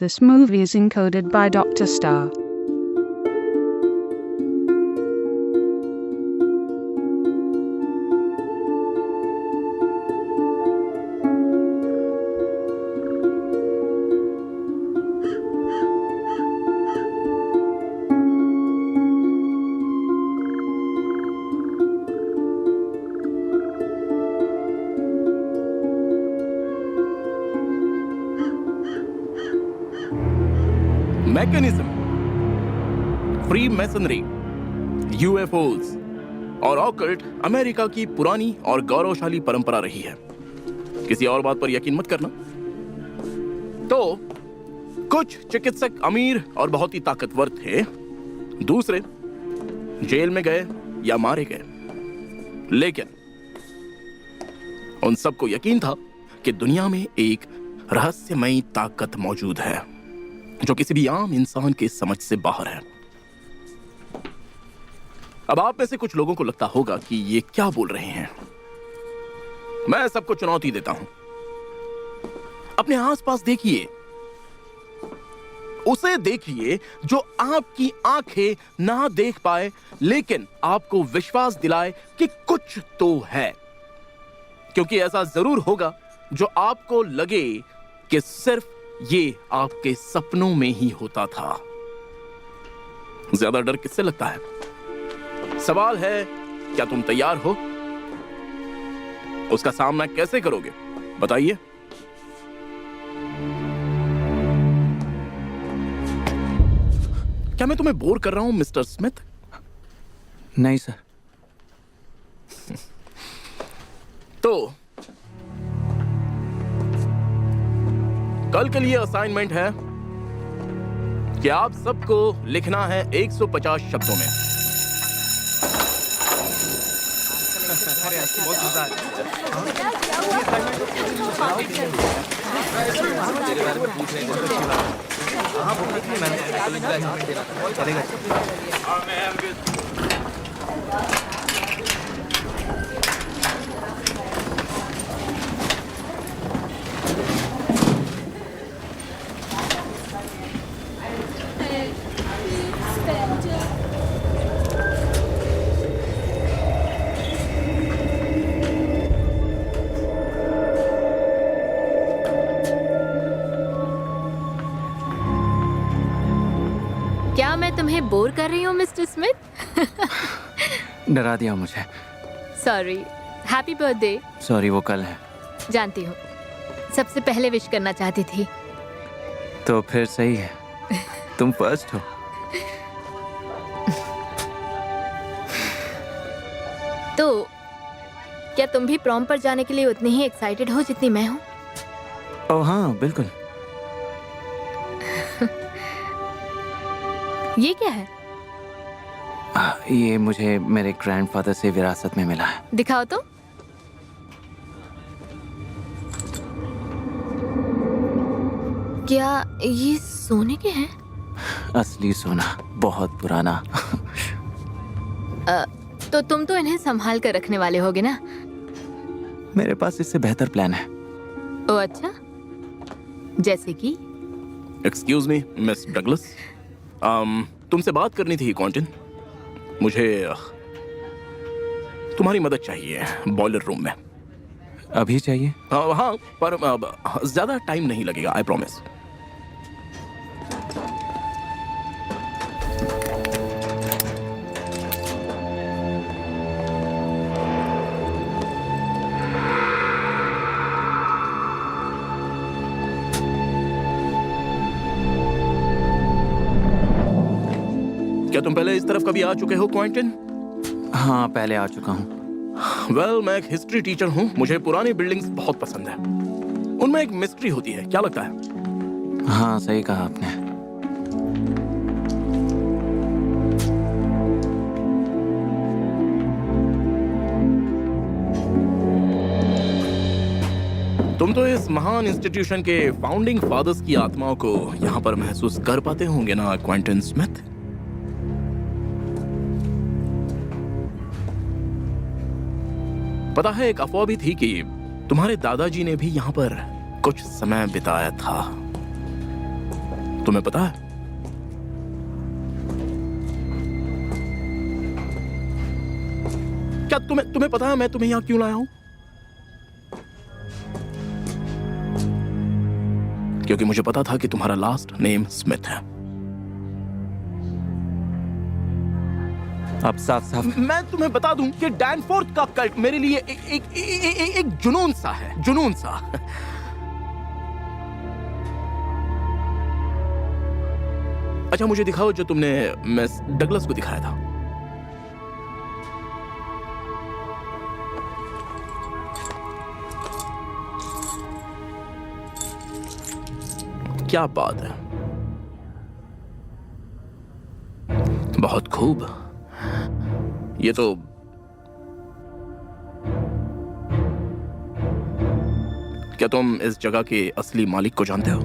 This movie is encoded by Dr. Star. Mechanism, free masonry, UFOs और occult America की पुरानी और गौरवशाली परंपरा रही है। किसी और बात पर यकीन मत करना। तो कुछ चिकित्सक अमीर और बहुत ही ताकतवर थे, दूसरे जेल में गए या मारे गए, लेकिन उन सबको यकीन था कि दुनिया में एक रहस्यमयी ताकत मौजूद है जो किसी भी आम इंसान के समझ से बाहर है। अब आप में से कुछ लोगों को लगता होगा कि ये क्या बोल रहे हैं। मैं सबको चुनौती देता हूं, अपने आसपास देखिए, उसे देखिए जो आपकी आंखें ना देख पाए लेकिन आपको विश्वास दिलाए कि कुछ तो है। क्योंकि ऐसा जरूर होगा जो आपको लगे कि सिर्फ ये आपके सपनों में ही होता था। ज्यादा डर किससे लगता है? सवाल है, क्या तुम तैयार हो? उसका सामना कैसे करोगे? बताइए। क्या मैं तुम्हें बोर कर रहा हूं मिस्टर स्मिथ? नहीं सर। तो कल के लिए असाइनमेंट है कि आप सबको लिखना है 150 शब्दों में। क्या मैं तुम्हें बोर कर रही हूँ मिस्टर स्मिथ? डरा दिया मुझे। सॉरी। Happy birthday. सॉरी, वो कल है। जानती हूँ, सबसे पहले विश करना चाहती थी। तो फिर सही है, तुम फर्स्ट हो। तो क्या तुम भी प्रॉम पर जाने के लिए उतनी ही एक्साइटेड हो जितनी मैं हूँ? ओह हाँ, बिल्कुल। ये क्या है? ये मुझे मेरे ग्रैंडफादर से विरासत में मिला है। दिखाओ तो। क्या ये सोने के हैं? असली सोना, बहुत पुराना। तो तुम तो इन्हें संभाल कर रखने वाले होगे ना? मेरे पास इससे बेहतर प्लान है। ओ अच्छा, जैसे कि? एक्सक्यूज मी मिस डगलस, तुमसे बात करनी थी क्वांटिन। मुझे तुम्हारी मदद चाहिए बॉयलर रूम में। अभी चाहिए? हाँ, पर ज्यादा टाइम नहीं लगेगा, आई प्रॉमिस। क्या तुम पहले इस तरफ कभी आ चुके हो क्वांटिन? हाँ, पहले आ चुका हूँ। मैं एक हिस्ट्री टीचर हूँ। मुझे पुरानी बिल्डिंग्स बहुत पसंद है। उनमें एक मिस्ट्री होती है, क्या लगता है? हाँ, सही कहा आपने। तुम तो इस महान इंस्टीट्यूशन के फाउंडिंग फादर्स की आत्माओं को यहाँ पर महसूस कर पाते होंगे ना क्वांटिन स्मिथ? पता है, एक अफवाह भी थी कि तुम्हारे दादाजी ने भी यहाँ पर कुछ समय बिताया था। तुम्हें पता है क्या तुम्हें पता है मैं तुम्हें यहां क्यों लाया हूं? क्योंकि मुझे पता था कि तुम्हारा लास्ट नेम स्मिथ है। आप साफ साफ मैं तुम्हें बता दूं कि डैनफोर्थ का कल्ट मेरे लिए एक जुनून सा है, जुनून सा। अच्छा मुझे दिखाओ जो तुमने मिस डगलस को दिखाया था। क्या बात है, बहुत खूब। ये तो क्या तुम इस जगह के असली मालिक को जानते हो?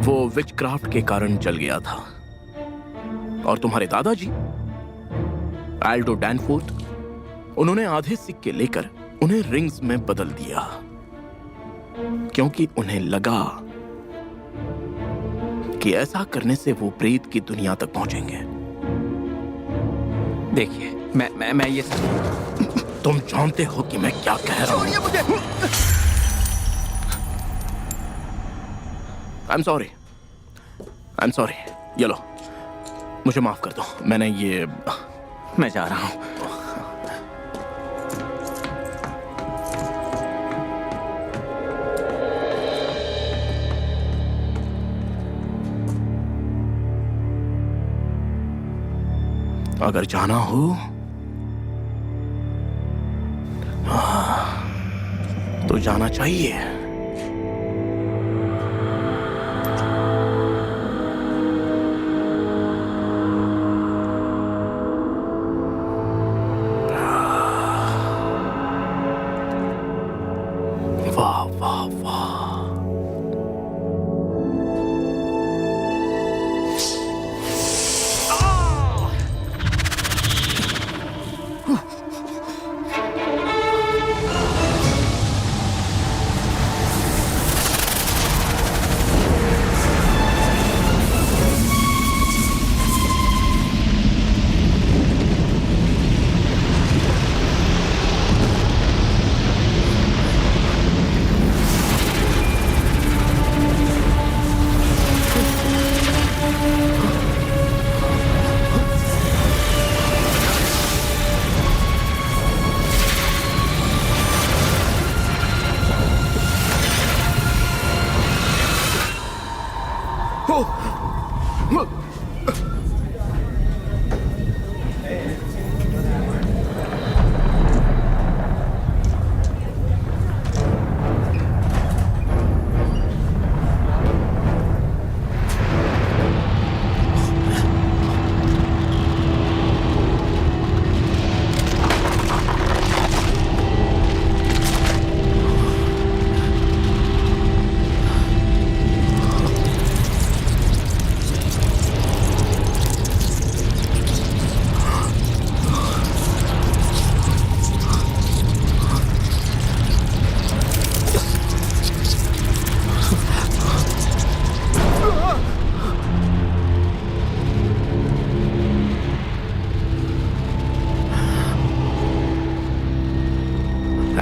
वो विचक्राफ्ट के कारण जल गया था और तुम्हारे दादाजी एल्डो डैनफोर्थ, उन्होंने आधे सिक्के लेकर उन्हें रिंग्स में बदल दिया क्योंकि उन्हें लगा कि ऐसा करने से वो प्रेत की दुनिया तक पहुंचेंगे। देखिए मैं ये तुम जानते हो कि मैं क्या कह रहा हूं। I am sorry. ये लो, मुझे माफ कर दो। मैं जा रहा हूं। अगर जाना हो तो जाना चाहिए। वाह वाह वाह।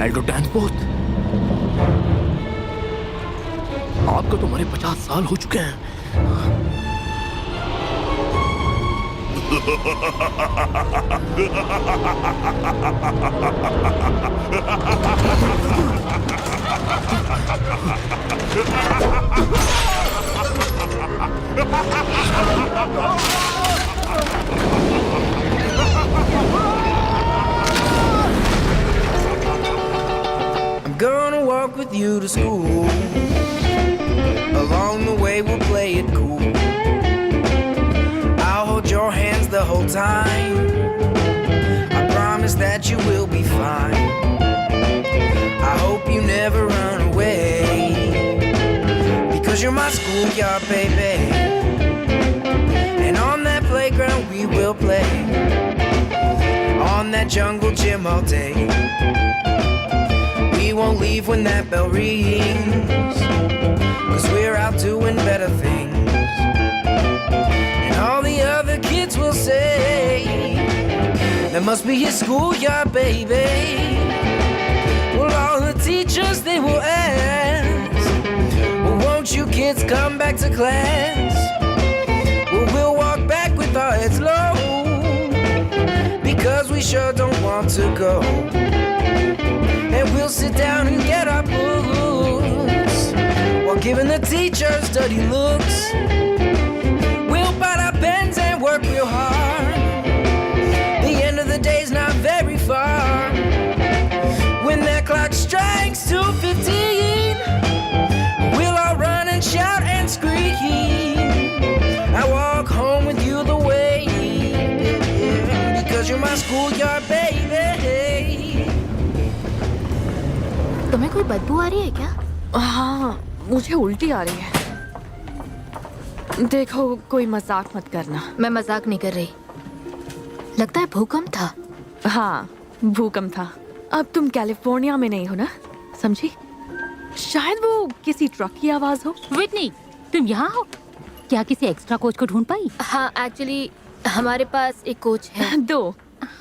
एल्डो डैनफोर्थ, आपको तो हमारे 50 साल हो चुके हैं। I'm gonna walk with you to school. Along the way we'll play it cool. I'll hold your hands the whole time. I promise that you will be fine. I hope you never run away, because you're my schoolyard baby. And on that playground we will play, on that jungle gym all day. We won't leave when that bell rings, 'cause we're out doing better things. That must be his schoolyard, baby. Well, all the teachers, they will ask, well, won't you kids come back to class? Well, we'll walk back with our heads low, because we sure don't want to go. And we'll sit down and get our books, while giving the teachers dirty looks. We'll bite our pens and work real hard. The end of the day's not very far. When that clock strikes 2:15, we'll all run and shout and scream. I walk home with you the way, because you're my schoolyard baby. तुम्हें कोई बदबू आ रही है क्या? हाँ, मुझे उल्टी आ रही है। देखो, कोई मजाक मत करना। मैं मजाक नहीं कर रही। लगता है भूकंप था। हाँ, भूकंप था। अब तुम कैलिफोर्निया में नहीं हो ना, समझी? शायद वो किसी ट्रक की आवाज हो। विटनी, तुम यहाँ हो? क्या किसी एक्स्ट्रा कोच को ढूंढ पाई? हाँ, एक्चुअली हमारे पास एक कोच है। 2।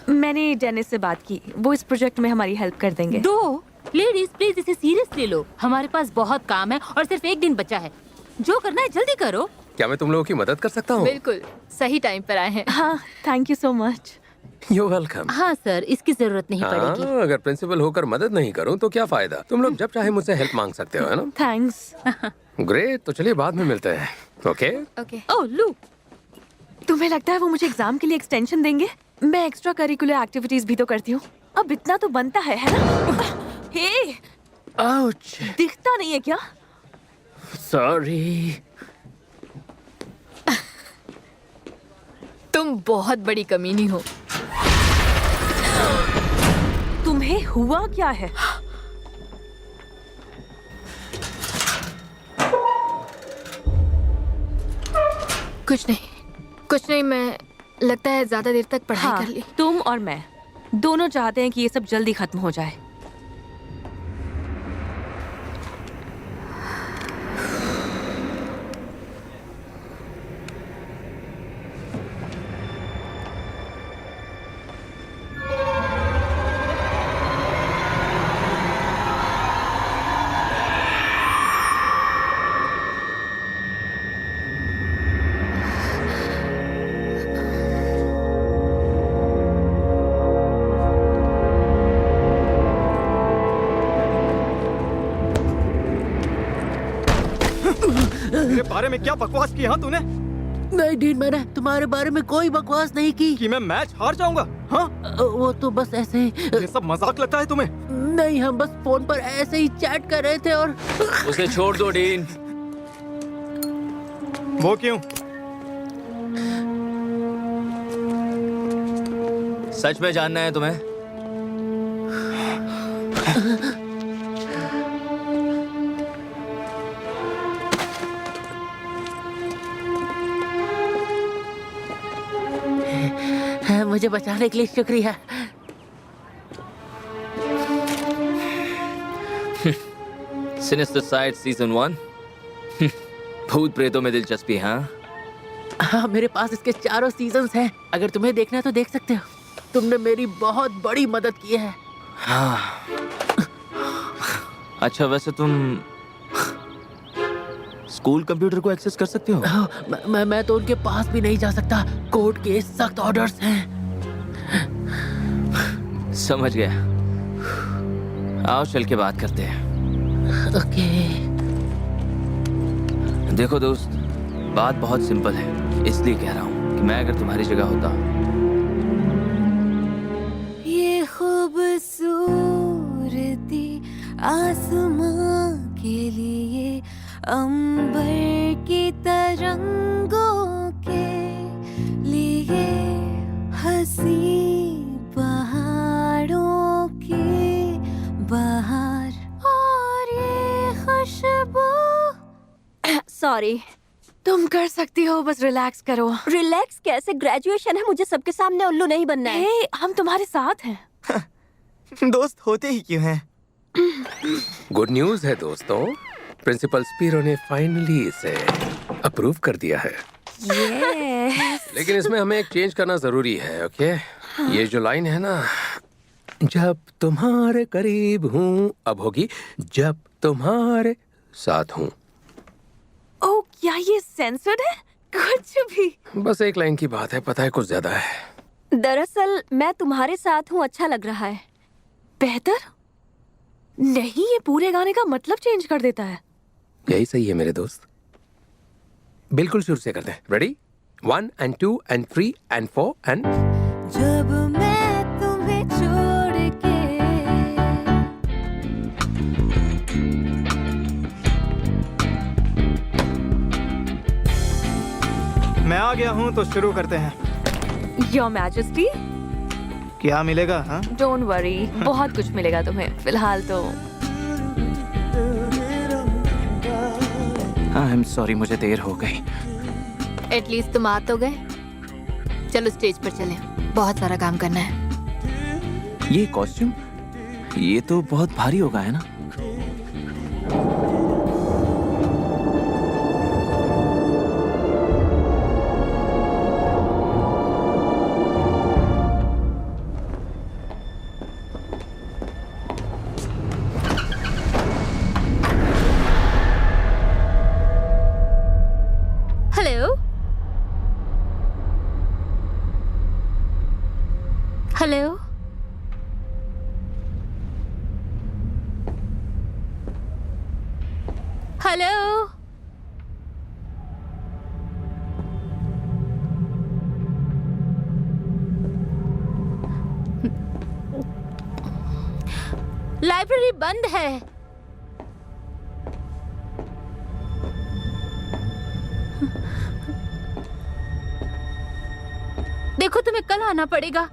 मैंने डेनिस से बात की, वो इस प्रोजेक्ट में हमारी हेल्प कर देंगे। 2? लेडीज प्लीज इसे सीरियस ले लो। हमारे पास बहुत काम है और सिर्फ 1 दिन बचा है। जो करना है जल्दी करो। क्या मैं तुम लोगों की मदद कर सकता हूँ? बिल्कुल, सही टाइम पर आए हैं। हाँ, thank you so much. You're welcome। हाँ सर, इसकी जरूरत नहीं पड़ेगी। हाँ, अगर प्रिंसिपल होकर मदद नहीं करूँ तो क्या फायदा? तुम लोग जब चाहे मुझसे हेल्प मांग सकते हो, है ना? थैंक्स। ग्रेट, तो चलिए बाद में मिलते हैं। ओके? ओके। ओह लू, तुम्हें लगता है वो मुझे एग्जाम के लिए एक्सटेंशन देंगे? मैं एक्स्ट्रा करिकुलर एक्टिविटीज भी तो करती हूँ। अब इतना तो बनता है ना? हे, आउच, दिखता नहीं है क्या? सॉरी। तुम बहुत बड़ी कमीनी हो। तुम्हें हुआ क्या है? कुछ नहीं, मैं लगता है ज्यादा देर तक पढ़ाई हाँ, कर ली। तुम और मैं दोनों चाहते हैं कि ये सब जल्दी खत्म हो जाए। मेरे बारे में क्या बकवास की हाँ तूने? नहीं डीन, मैंने तुम्हारे बारे में कोई बकवास नहीं की। कि मैं मैच हार जाऊंगा? हाँ? वो तो बस ऐसे ही। ये सब मजाक लगता है तुम्हें? नहीं, हम बस फोन पर ऐसे ही चैट कर रहे थे और उसे छोड़ दो डीन। वो क्यों? सच में जानना है तुम्हें? मुझे बचाने के लिए शुक्रिया। Sinister side season 1। भूत प्रेतों में दिलचस्पी? हाँ, मेरे पास इसके 4 सीजन्स हैं। अगर तुम्हें देखना है तो देख सकते हो। तुमने मेरी बहुत बड़ी मदद की है। हाँ। अच्छा, वैसे तुम स्कूल कंप्यूटर को एक्सेस कर सकते हो? मैं तो उनके पास भी नहीं जा सकता। कोर्ट के सख्त ऑर्डर्स हैं। समझ गया। आओ चल के बात करते हैं। ओके। देखो दोस्त, बात बहुत सिंपल है, इसलिए कह रहा हूँ कि मैं अगर तुम्हारी जगह होता। ये खूबसूरती आसमां के लिए, अंबर की तरंगों के लिए, हंसी पहाड़ों की बहार और ये खुशबू। सॉरी, तुम कर सकती हो, बस रिलैक्स करो। रिलैक्स कैसे? ग्रेजुएशन है, मुझे सबके सामने उल्लू नहीं बनना है। हे, हम तुम्हारे साथ हैं। दोस्त होते ही क्यों हैं? गुड न्यूज़ है दोस्तों, प्रिंसिपल स्पीरो ने फाइनली इसे अप्रूव कर दिया है। यस। लेकिन इसमें हमें एक चेंज करना जरूरी है, ओके? ये जो लाइन है ना, जब तुम्हारे करीब हूँ, अब होगी जब तुम्हारे साथ हूँ। ओ, क्या ये सेंसर्ड है? कुछ भी। बस एक लाइन की बात है, पता है कुछ ज्यादा है। दरअसल मैं तुम्हारे साथ हूँ अच्छा लग रहा है। बेहतर नहीं, ये पूरे गाने का मतलब चेंज कर देता है। यही सही है मेरे दोस्त। बिल्कुल शुरू से करते हैं। Ready? 1 and 2 and 3 and 4 and जब मैं तुम्हें छोड़ के मैं आ गया हूँ तो शुरू करते हैं। योर मैजेस्टी, क्या मिलेगा? हाँ, डोंट वरी, बहुत कुछ मिलेगा तुम्हें। फिलहाल तो आई एम सॉरी, मुझे देर हो गई। एटलीस्ट तुम आ तो गए। चलो स्टेज पर चलें, बहुत सारा काम करना है। ये कॉस्ट्यूम, ये तो बहुत भारी होगा, है ना? हेलो हेलो हेलो लाइब्रेरी बंद है। देखो, तुम्हें कल आना पड़ेगा।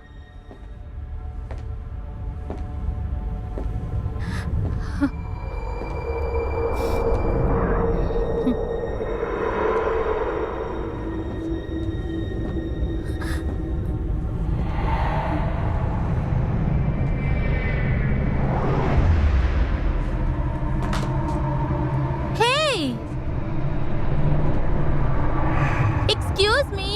Hey! Excuse me.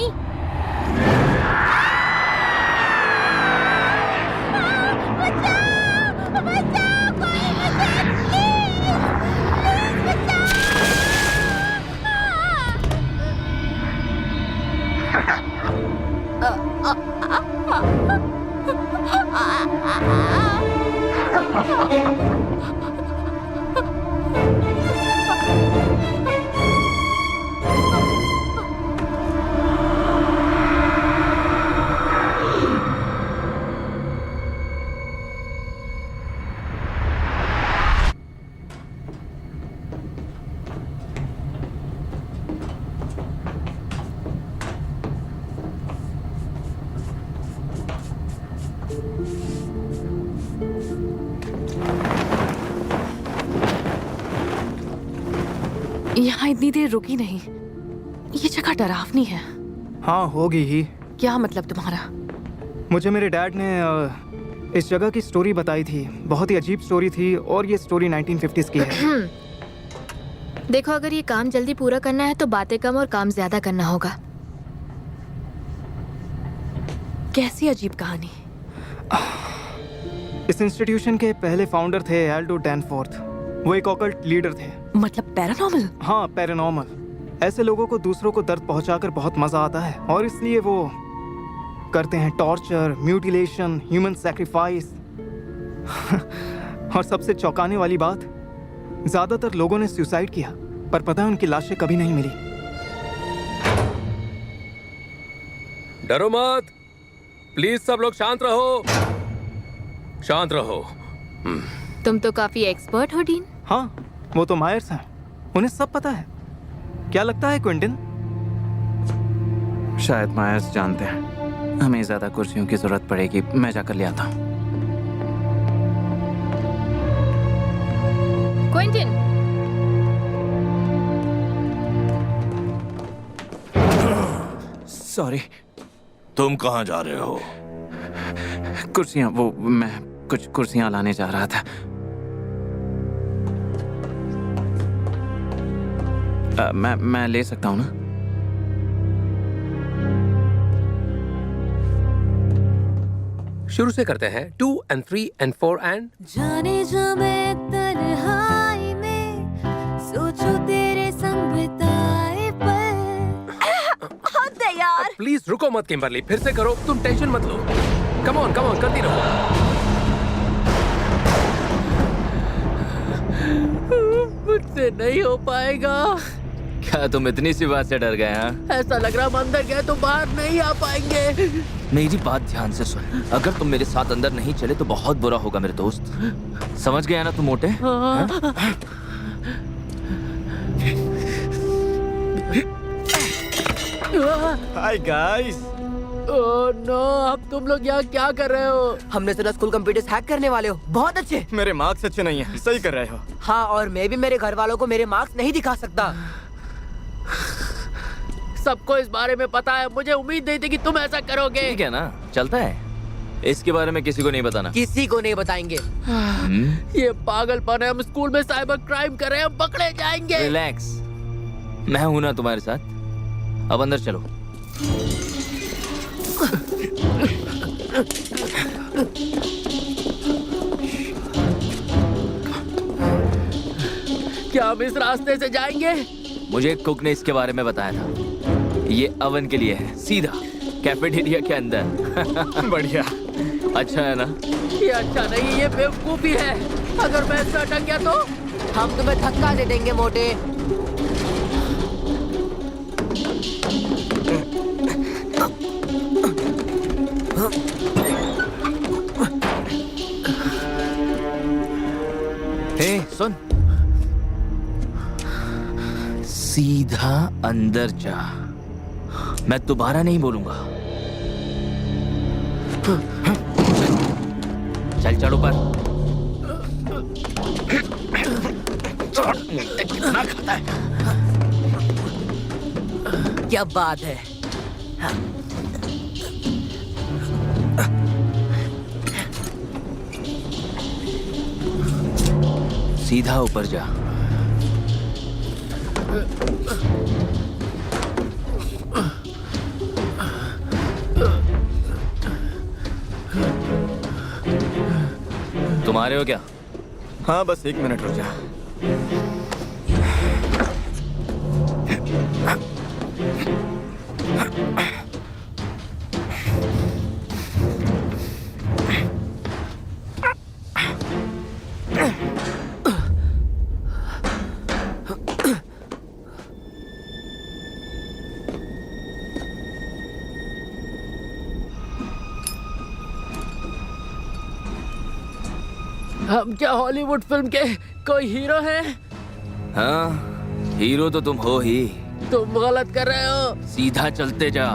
यहाँ इतनी देर रुकी नहीं। ये जगह डरावनी है। हाँ होगी ही। क्या मतलब तुम्हारा? मुझे मेरे डैड ने इस जगह की स्टोरी बताई थी। बहुत ही अजीब स्टोरी थी और ये स्टोरी 1950s की है। देखो, अगर ये काम जल्दी पूरा करना है तो बातें कम और काम ज्यादा करना होगा। कैसी अजीब कहानी? इस इंस्टीट्यूशन के पहले फाउंडर थे एल्डो डैनफोर्थ। वो एक ऑकल्ट लीडर थे। मतलब पैरानॉर्मल? हाँ, पैरानॉर्मल। ऐसे लोगों को दूसरों को दर्द पहुंचाकर बहुत मजा आता है और इसलिए वो करते हैं टॉर्चर, म्यूटिलेशन, ह्यूमन सैक्रिफाइस। और सबसे चौंकाने वाली बात, ज्यादातर लोगों ने सुसाइड किया, पर पता है उनकी लाशें कभी नहीं मिली। डरो मत, प्लीज सब लोग शांत रहो, शांत रहो। तुम तो काफी एक्सपर्ट हो डीन। हाँ, वो तो मायर्स हैं, उन्हें सब पता है। क्या लगता है क्विंटन? शायद मायर्स जानते हैं। हमें ज्यादा कुर्सियों की जरूरत पड़ेगी, मैं जाकर ले आता हूँ। Quinton, sorry. तुम कहाँ जा रहे हो? कुर्सियाँ, वो मैं कुछ कुर्सियाँ लाने जा रहा था। मैं ले सकता हूँ ना? शुरू से करते हैं 2 and 3 and 4 and जाने जो मैं तन्हाई में सोचूं तेरे संग बिताए पल। हद है यार। प्लीज रुको मत किम्बरली, फिर से करो, तुम टेंशन मत लो। कम ऑन करती रहो। मुझसे नहीं हो पाएगा। क्या तुम इतनी सी बात से डर गए? हाँ, ऐसा लग रहा हम अंदर गए तो बाहर नहीं आ पाएंगे। मेरी बात ध्यान से सुन। अगर तुम मेरे साथ अंदर नहीं चले तो बहुत बुरा होगा मेरे दोस्त। समझ गया ना तुम मोटे? Hi guys. ओह नो, अब तुम लोग यहाँ क्या कर रहे हो? हमने सुना स्कूल कंप्यूटर्स हैक करने वाले हो। बहुत अच्छे। मेरे मार्क्स अच्छे नहीं हैं। सही कर रहे हो। हाँ, और मैं भी मेरे घर वालों को मेरे मार्क्स नहीं दिखा सकता। सबको इस बारे में पता है। मुझे उम्मीद नहीं थी कि तुम ऐसा करोगे। ठीक है ना, चलता है। इसके बारे में किसी को नहीं बताना। किसी को नहीं बताएंगे। ये पागलपन है। हम स्कूल में साइबर क्राइम कर रहे हैं, हम पकड़े जाएंगे। रिलैक्स, मैं हूं ना तुम्हारे साथ। अब अंदर चलो। क्या हम इस रास्ते से जाएंगे? मुझे एक कुक ने इसके बारे में बताया था। ये अवन के लिए है, सीधा कैफेटेरिया के अंदर। बढ़िया। अच्छा है ना? ये अच्छा नहीं, ये बेवकूफी है। अगर मैं इसमें अटक गया तो हम तुम्हें धक्का दे देंगे मोटे। हे सुन, सीधा अंदर जा। मैं दोबारा नहीं बोलूंगा। चल चढ़ ऊपर। कितना खाता है? क्या बात है। सीधा ऊपर जा। तुम आ रहे हो क्या? हाँ, बस 1 मिनट रुक जा। हम क्या हॉलीवुड फिल्म के कोई हीरो हैं? हाँ, हीरो तो तुम हो ही। तुम गलत कर रहे हो। सीधा चलते जा।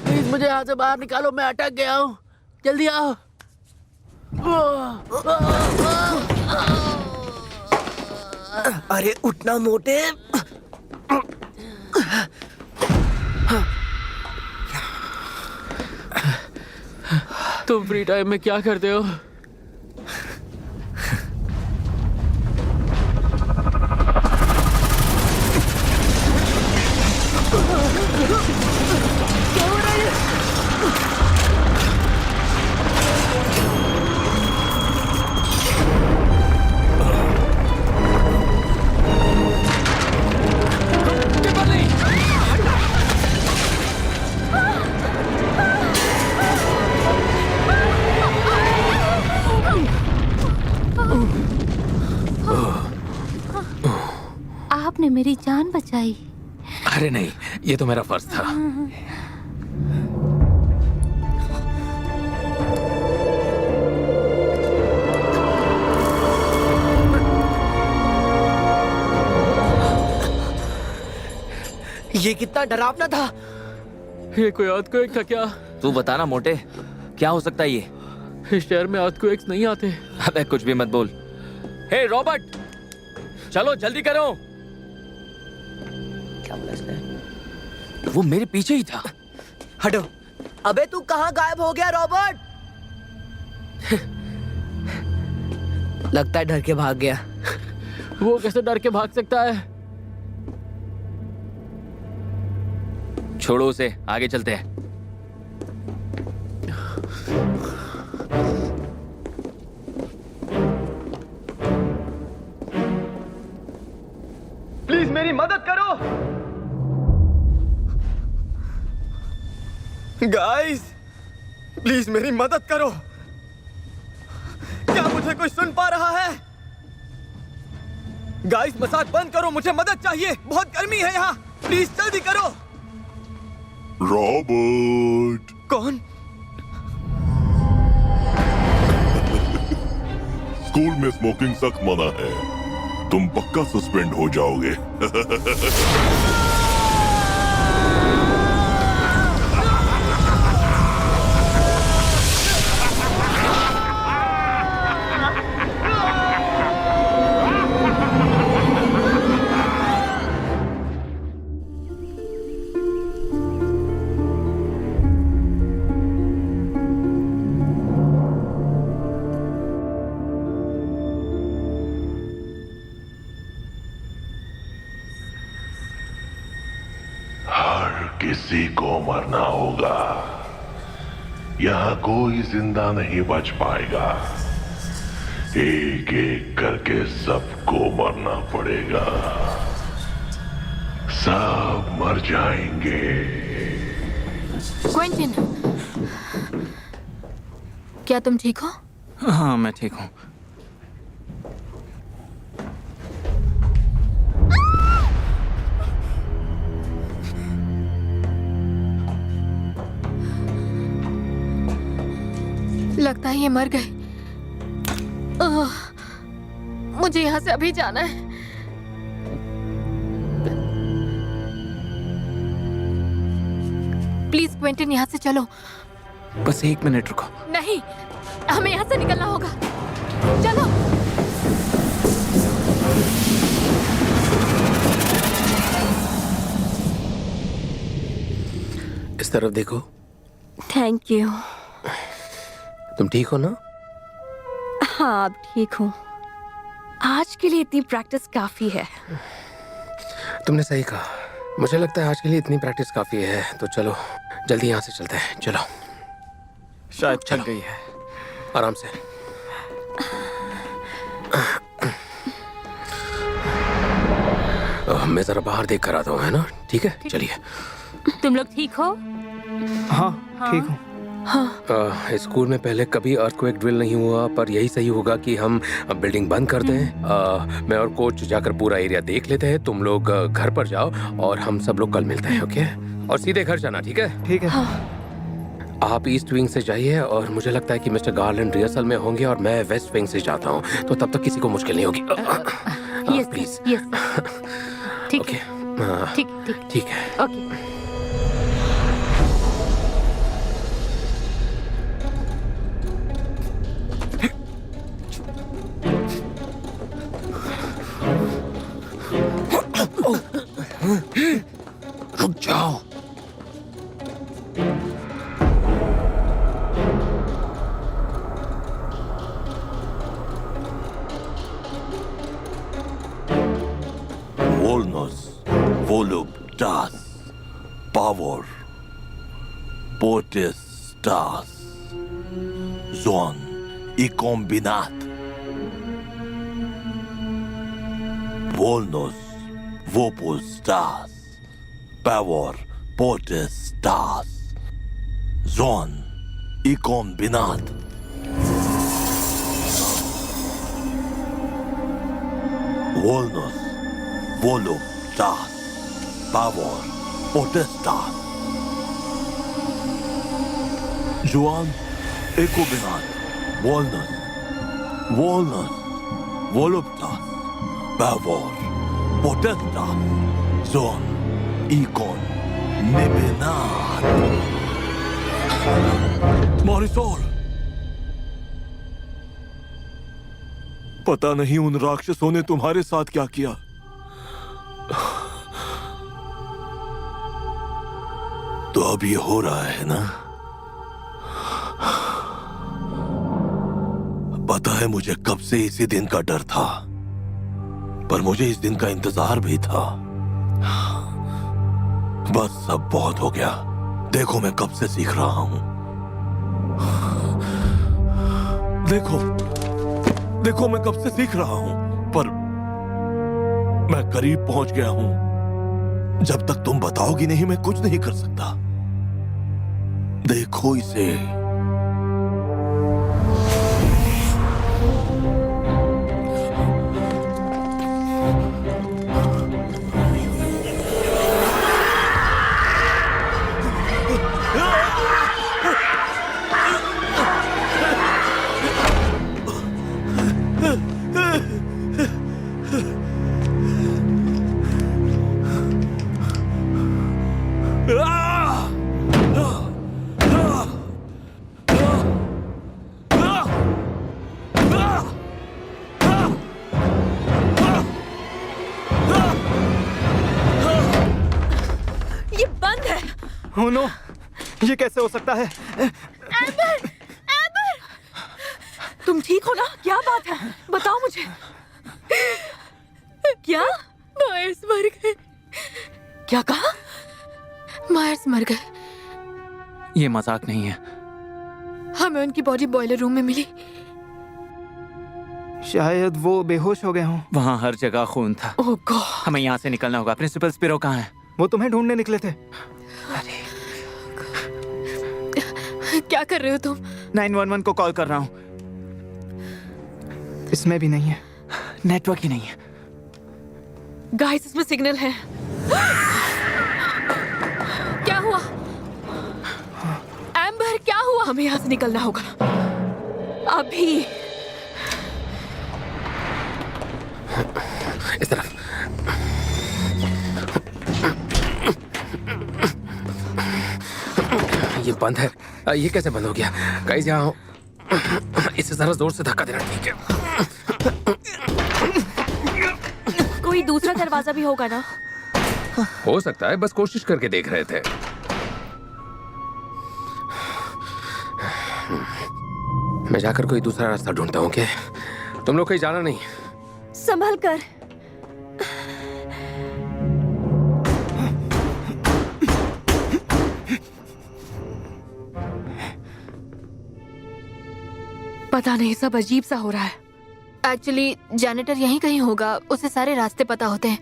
प्लीज मुझे यहाँ से बाहर निकालो, मैं अटक गया हूँ। जल्दी आओ। अरे उठना मोटे। तुम फ्री टाइम में क्या करते हो? आपने मेरी जान बचाई। अरे नहीं, ये तो मेरा फर्ज था। ये कितना डरावना था। ये कोई अर्थक्वेक था क्या? तू बताना मोटे, क्या हो सकता है ये? इस शहर में अर्थक्वेक्स नहीं आते। अबे कुछ भी मत बोल। हे रॉबर्ट, चलो जल्दी करो। क्या बोला इसने? वो मेरे पीछे ही था। हटो। अबे तू कहाँ गायब हो गया रॉबर्ट? लगता है डर के भाग गया। वो कैसे डर के भाग सकता है? छोड़ो उसे, आगे चलते हैं। प्लीज मेरी मदद करो। गाइस, प्लीज मेरी मदद करो। क्या मुझे कोई सुन पा रहा है? गाइस, मसाज बंद करो, मुझे मदद चाहिए। बहुत गर्मी है यहाँ, प्लीज जल्दी करो। रॉबर्ट। कौन? स्कूल में स्मोकिंग सख्त मना है, तुम पक्का सस्पेंड हो जाओगे। किसी को मरना होगा, यहाँ कोई जिंदा नहीं बच पाएगा। एक एक करके सबको मरना पड़ेगा, सब मर जाएंगे। क्विंटन, क्या तुम ठीक हो? हाँ मैं ठीक हूँ। लगता है ये मर गए। मुझे यहाँ से अभी जाना है। प्लीज क्विंटन, यहाँ से चलो। बस 1 मिनट रुको। नहीं, हमें यहाँ से निकलना होगा। चलो। इस तरफ देखो। Thank you. तुम ठीक हो ना? हाँ, अब ठीक हूँ। आज के लिए इतनी प्रैक्टिस काफी है। तुमने सही कहा, मुझे लगता है आज के लिए इतनी प्रैक्टिस काफी है। तो चलो जल्दी यहाँ से चलते हैं। चलो। शायद चल गई है। आराम से। मैं जरा बाहर देख कर आता हूँ, है ना? ठीक है, चलिए। तुम लोग ठीक हो? हाँ, ठीक हूँ। स्कूल में पहले कभी अर्थक्वेक ड्रिल नहीं हुआ, पर यही सही होगा कि हम बिल्डिंग बंद कर दें। मैं और कोच जाकर पूरा एरिया देख लेते हैं। तुम लोग घर पर जाओ और हम सब लोग कल मिलते हैं, ओके? और सीधे घर जाना, ठीक है? ठीक है। आप ईस्ट विंग से जाइए और मुझे लगता है कि मिस्टर गार्लैंड रिहर्सल में होंगे और मैं वेस्ट विंग से जाता हूँ, तो तब तक किसी को मुश्किल नहीं होगी। Yes please. यस। ठीक ओके। है। ठीक ठीक है। ओके। रुक जाओ। Volnos, voluptas, pavor, potestas, zon y combinat. Volnos, vopustas, pavor, potestas, zon y combinat. Volnos, voluptas, pavor, potestas, Joan e combinat. Volnos, voluptas, pavor, potestas, Joan इकॉन निबेनाथ। मॉरिसोल, पता नहीं उन राक्षसों ने तुम्हारे साथ क्या किया। तो अब ये हो रहा है ना? पता है मुझे कब से इसी दिन का डर था, पर मुझे इस दिन का इंतजार भी था। बस सब बहुत हो गया। देखो मैं कब से सीख रहा हूं। देखो मैं कब से सीख रहा हूं, पर मैं करीब पहुंच गया हूं। जब तक तुम बताओगी नहीं मैं कुछ नहीं कर सकता। देखो इसे। Oh no! ये कैसे हो सकता है? एम्बर! एम्बर! तुम ठीक हो ना? क्या बात है? बताओ मुझे। क्या? मायर्स मर गए। क्या कहा? मायर्स मर गए। ये मजाक नहीं है। हमें उनकी बॉडी बॉयलर रूम में मिली। शायद वो बेहोश हो गए हों। वहाँ हर जगह खून था। ओह गॉड! हमें यहाँ से निकलना होगा। प्रिंसिपल स्पिरो कहाँ है? वो तुम्हें ढूंढने निकले थे। क्या कर रहे हो तुम? 911 को कॉल कर रहा हूँ। इसमें भी नहीं है। नेटवर्क ही नहीं है। गाइस, इसमें सिग्नल है। क्या हुआ? एम्बर, क्या हुआ? हमें यहाँ से निकलना होगा अभी। इस तरफ। ये बंद है। ये कैसे बंद हो गया? गाइस यहाँ इसे जरा जोर से धक्का देना। ठीक है। कोई दूसरा दरवाजा भी होगा ना? हो सकता है, बस कोशिश करके देख रहे थे। मैं जाकर कोई दूसरा रास्ता ढूंढता हूँ। क्या तुम लोग कहीं जाना नहीं? संभल कर। पता नहीं, सब अजीब सा हो रहा है। एक्चुअली जैनेटर यहीं कहीं होगा। उसे सारे रास्ते पता होते हैं।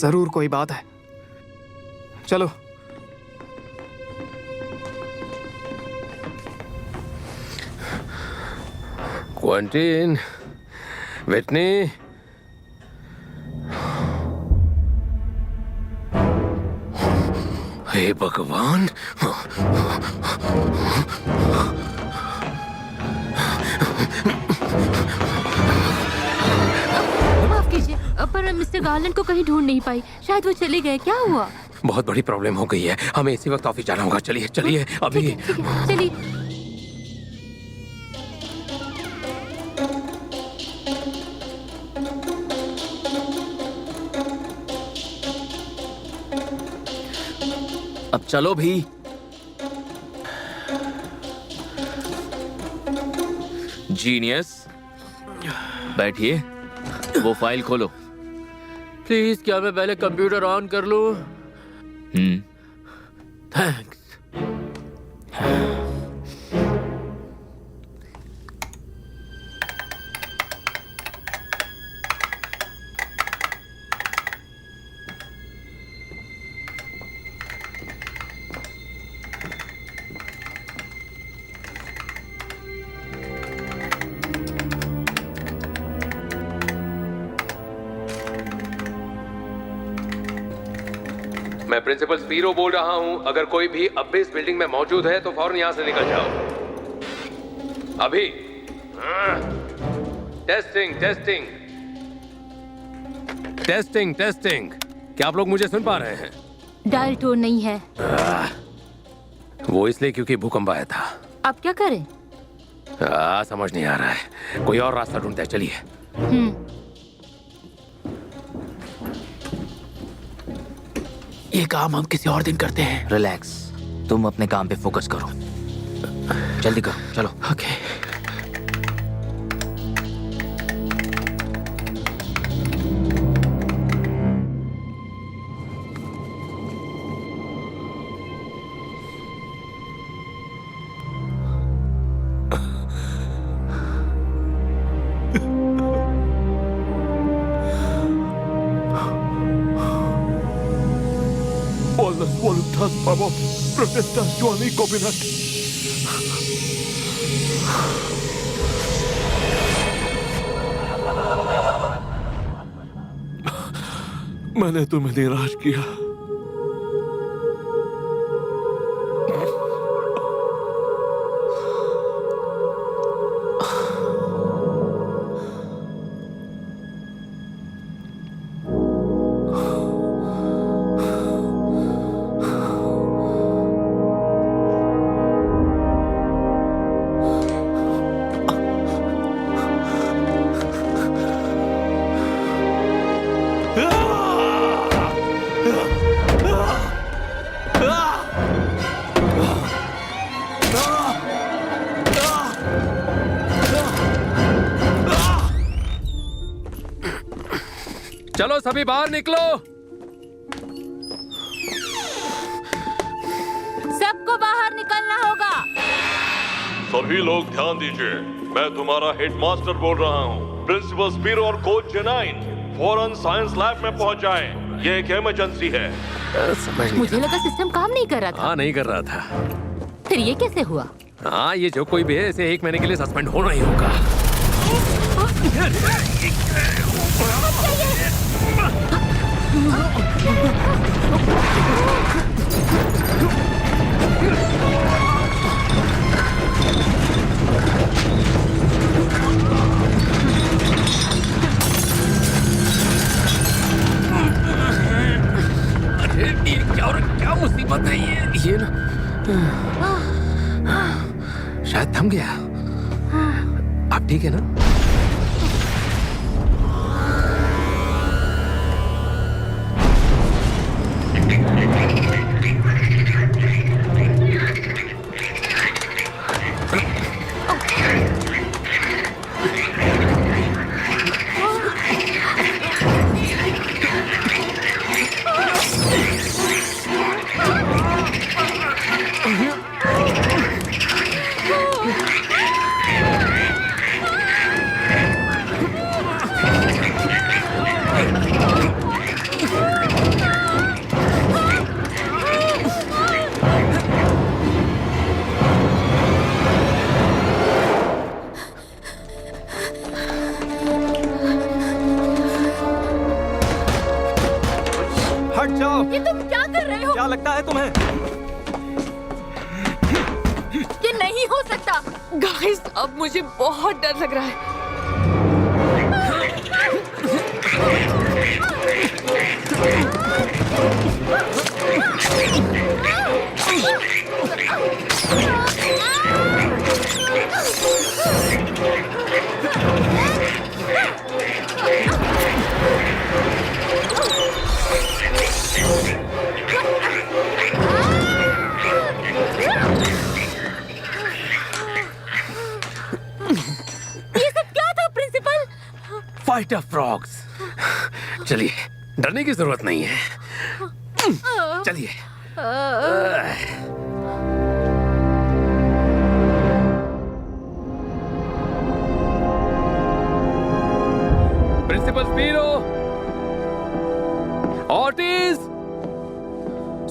जरूर कोई बात है। चलो। क्विंटीन, विटनी, हे भगवान। माफ कीजिए, पर मिस्टर गार्लैंड को कहीं ढूंढ नहीं पाई। शायद वो चले गए। क्या हुआ? बहुत बड़ी प्रॉब्लम हो गई है। हमें इसी वक्त ऑफिस जाना होगा। चलिए चलिए अभी। चलिए। अब चलो भी। जीनियस, बैठिए। वो फाइल खोलो। प्लीज, क्या मैं पहले कंप्यूटर ऑन कर लूं? थैंक्स। मैं प्रिंसिपल स्पीरो बोल रहा हूं। अगर कोई भी अब भी इस बिल्डिंग में मौजूद है तो फौरन यहां से निकल जाओ अभी। Testing testing testing testing. क्या आप लोग मुझे सुन पा रहे हैं? डायल टोन नहीं है। वो इसलिए क्योंकि भूकंप आया था। अब क्या करें? समझ नहीं आ रहा है, कोई और रास्ता ढूंढते हैं, चलिए। ये काम हम किसी और दिन करते हैं। रिलैक्स, तुम अपने काम पे फोकस करो। जल्दी करो, चलो। Okay. Wallace voluntas favor, protestazioni combinate. मैंने तुम्हें निराश किया। चलो सभी बाहर निकलो। सबको बाहर निकलना होगा। सभी लोग ध्यान दीजिए, मैं तुम्हारा हेडमास्टर बोल रहा हूँ। प्रिंसिपल स्पीरो और कोच जेनाइन फौरन साइंस लैब में पहुंच जाएं। ये एक इमरजेंसी है। समझ नहीं। मुझे लगा सिस्टम काम नहीं कर रहा था। हाँ, नहीं कर रहा था। फिर ये कैसे हुआ? हाँ, ये जो कोई भी है इसे 1 महीने के लिए सस्पेंड होना ही होगा। अरे ये क्या मुसीबत है ये ना शायद थम गया। आप ठीक है ना? हट जाओ। ये तुम क्या कर रहे हो? क्या लगता है तुम्हें? ये नहीं हो सकता। गाइस, अब मुझे बहुत डर लग रहा है। ये सब क्या था प्रिंसिपल? Fight of frogs. चलिए, डरने की जरूरत नहीं है। चलिए। प्रिंसिपल स्पीरो, ऑर्टिज,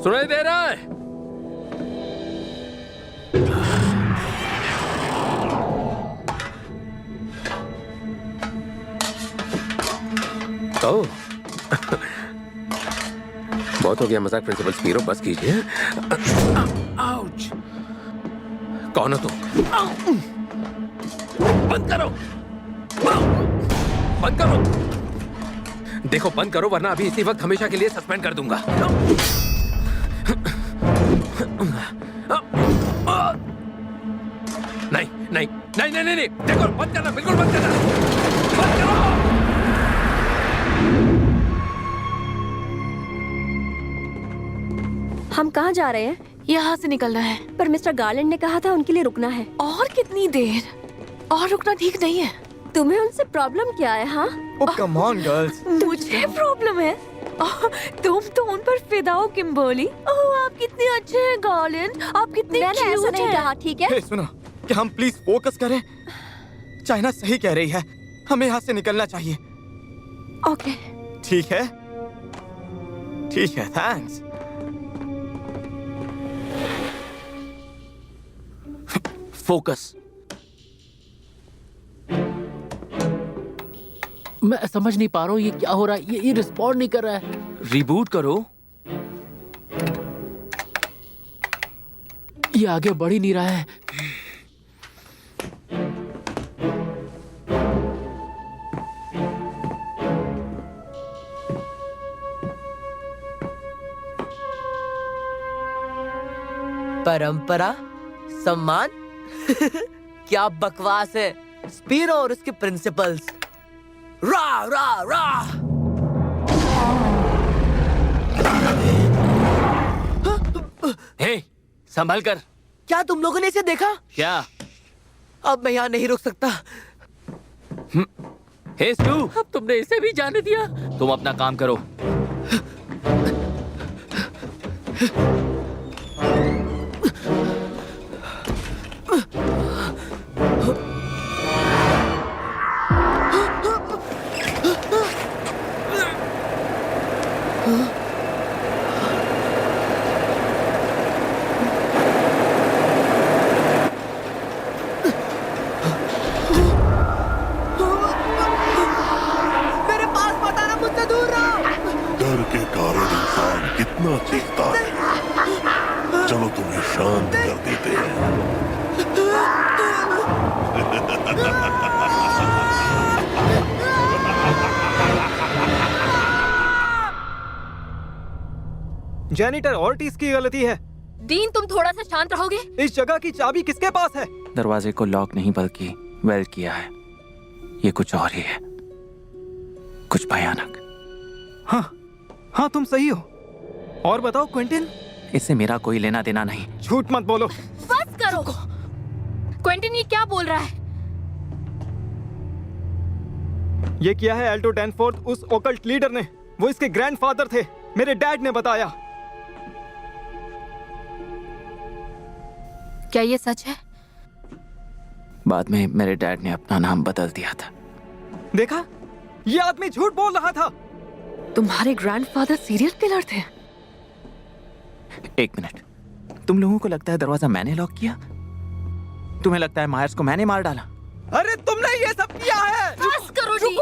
सुनाई दे रहा है? ओह, बहुत हो गया मजाक प्रिंसिपल स्पीरो, बस कीजिए। आउच! कौन हो तुम? बंद करो, बंद करो। देखो बंद करो वरना अभी इसी वक्त हमेशा के लिए सस्पेंड कर दूंगा। नहीं नहीं नहीं नहीं नहीं, देखो बंद करना, बिल्कुल बंद करना, बंद करो। हम कहाँ जा रहे हैं? यहाँ से निकलना है। पर मिस्टर गार्लैंड ने कहा था उनके लिए रुकना है। और कितनी देर? और रुकना ठीक नहीं है। तुम्हें उनसे प्रॉब्लम क्या है? हाँ, कम ऑन गर्ल्स। मुझे प्रॉब्लम है? तुम तो उन पर फिदा हो किम्बर्ली। ओह, आप कितने अच्छे हैं गार्लैंड, आप कितने मैंने ऐसा क्यूट नहीं हैं। कहा, ठीक है? सुनो, क्या हम प्लीज फोकस करें? चाइना सही कह रही है, हमें यहाँ से निकलना चाहिए। ओके, ठीक है, ठीक है, थैंक्स। फोकस। मैं समझ नहीं पा रहा हूँ ये क्या हो रहा है। ये रिस्पॉन्ड नहीं कर रहा है। रिबूट करो। ये आगे बढ़ ही नहीं रहा है। परंपरा, सम्मान क्या बकवास है। स्पीरो और उसके प्रिंसिपल्स। रा रा रा। हे, संभल कर। क्या तुम लोगों ने इसे देखा? क्या? अब मैं यहाँ नहीं रुक सकता। हे स्टू, अब तुमने इसे भी जाने दिया। तुम अपना काम करो। मेरे पास मत आना, मुझसे दूर रहो। डर के कारण इंसान कितना चीखता है। चलो तुम्हें शांत कर देते हैं। जेनिटर ऑर्टिस की गलती है। डीन, तुम थोड़ा सा शांत रहोगे? इस जगह की चाबी किसके पास है? दरवाजे को लॉक नहीं बल्कि वेल्ड किया है। ये कुछ और ही है, कुछ भयानक। हाँ हाँ, तुम सही हो। और बताओ क्विंटिन। इससे मेरा कोई लेना देना नहीं। झूठ मत बोलो। बस करो। क्विंटिन, ये क्या बोल रहा है? ये किया है एल्टो डैनफोर्थ, उस ओकल्ट लीडर ने। वो इसके ग्रैंडफादर थे, मेरे डैड ने बताया। क्या ये सच है? बाद में मेरे डैड ने अपना नाम बदल दिया था। देखा, ये आदमी झूठ बोल रहा था। तुम्हारे ग्रैंडफादर सीरियल किलर थे? एक मिनट, तुम लोगों को लगता है दरवाजा मैंने लॉक किया? तुम्हें लगता है मायर्स को मैंने मार डाला? अरे तुमने ये सब किया है। बस करो जी।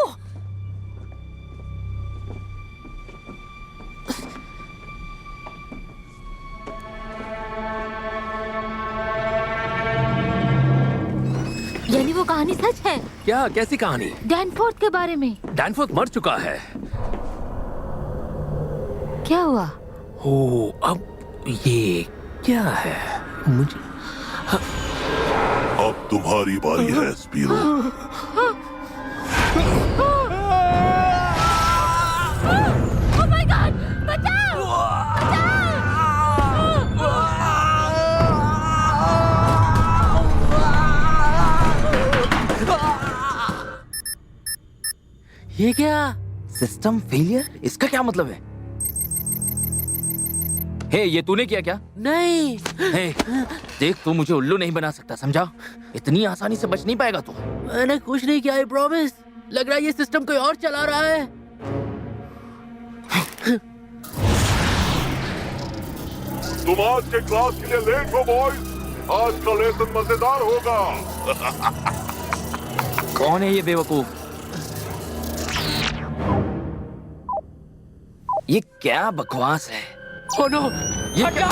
यानी वो कहानी सच है? क्या? कैसी कहानी? डैनफोर्थ के बारे में। डैनफोर्थ मर चुका है। क्या हुआ? ओ, अब ये क्या है? मुझे अब तुम्हारी बारी है स्पीरो। Oh my God! बचाओ! ये क्या? System failure? इसका क्या मतलब है? हे, ये तूने किया क्या? नहीं। हे, देख, तू मुझे उल्लू नहीं बना सकता, समझा? इतनी आसानी से बच नहीं पाएगा तू। मैंने कुछ नहीं किया, आई प्रॉमिस। लग रहा है ये सिस्टम कोई और चला रहा है। तुम आज के क्लास के लिए लेट हो बॉयज। आज का लेसन मजेदार होगा। कौन है ये बेवकूफ? ये क्या बकवास है? Oh no! ये क्या?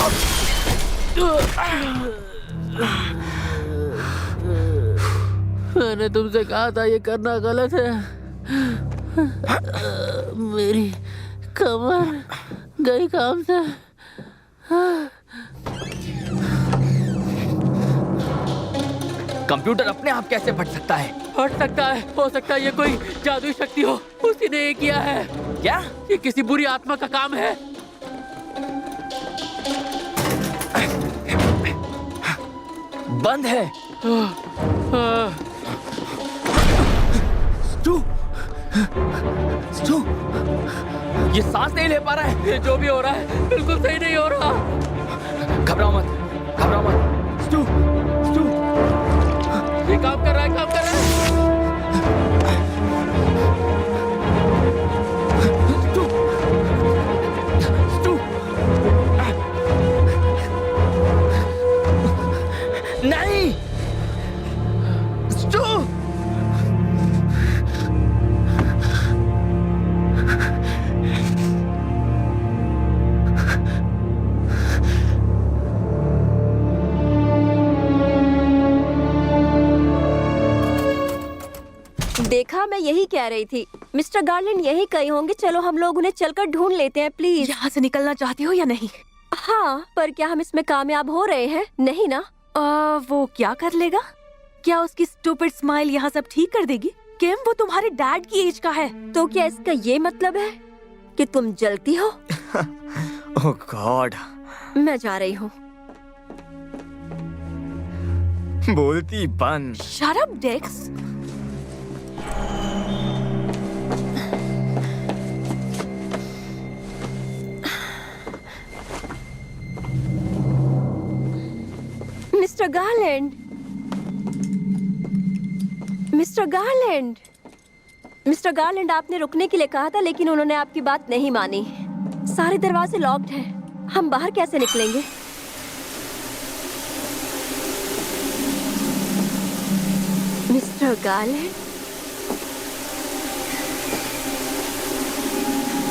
मैंने तुमसे कहा था ये करना गलत है। मेरी कमर गई काम से। कंप्यूटर अपने आप कैसे फट सकता है? फट सकता है, हो सकता है ये कोई जादुई शक्ति हो, उसी ने ये किया है। क्या? ये किसी बुरी आत्मा का काम है। बंद है। स्टू, स्टू, ये सांस नहीं ले पा रहा है। ये जो भी हो रहा है बिल्कुल सही नहीं हो रहा। घबराओ मत, घबराओ मत। स्टू, स्टू, ये काम कर रहा है, काम कर रहा है। स्टू, स्टू, नहीं, स्टू। देखा, मैं यही कह रही थी। मिस्टर गार्लैंड यही कहीं होंगे। चलो हम लोग उन्हें चलकर ढूंढ लेते हैं, प्लीज। यहाँ से निकलना चाहती हो या नहीं? हाँ, पर क्या हम इसमें कामयाब हो रहे हैं? नहीं ना। वो क्या कर लेगा? क्या उसकी स्टूपिड स्माइल यहाँ सब ठीक कर देगी? किम, वो तुम्हारे डैड की एज का है। तो क्या इसका ये मतलब है कि तुम जलती हो? Oh God. मैं जा रही हूँ। बोलती बंद। Shut up Dex. Mister Garland, Mister Garland, Mister Garland, आपने रुकने के लिए कहा था लेकिन उन्होंने आपकी बात नहीं मानी। सारे दरवाजे लॉक्ड हैं। हम बाहर कैसे निकलेंगे? मिस्टर गार्लैंड,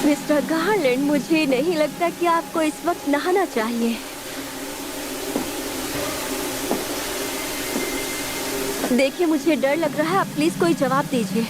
मिस्टर गार्लैंड, मुझे नहीं लगता कि आपको इस वक्त नहाना चाहिए। देखिए, मुझे डर लग रहा है। आप प्लीज कोई जवाब दीजिए।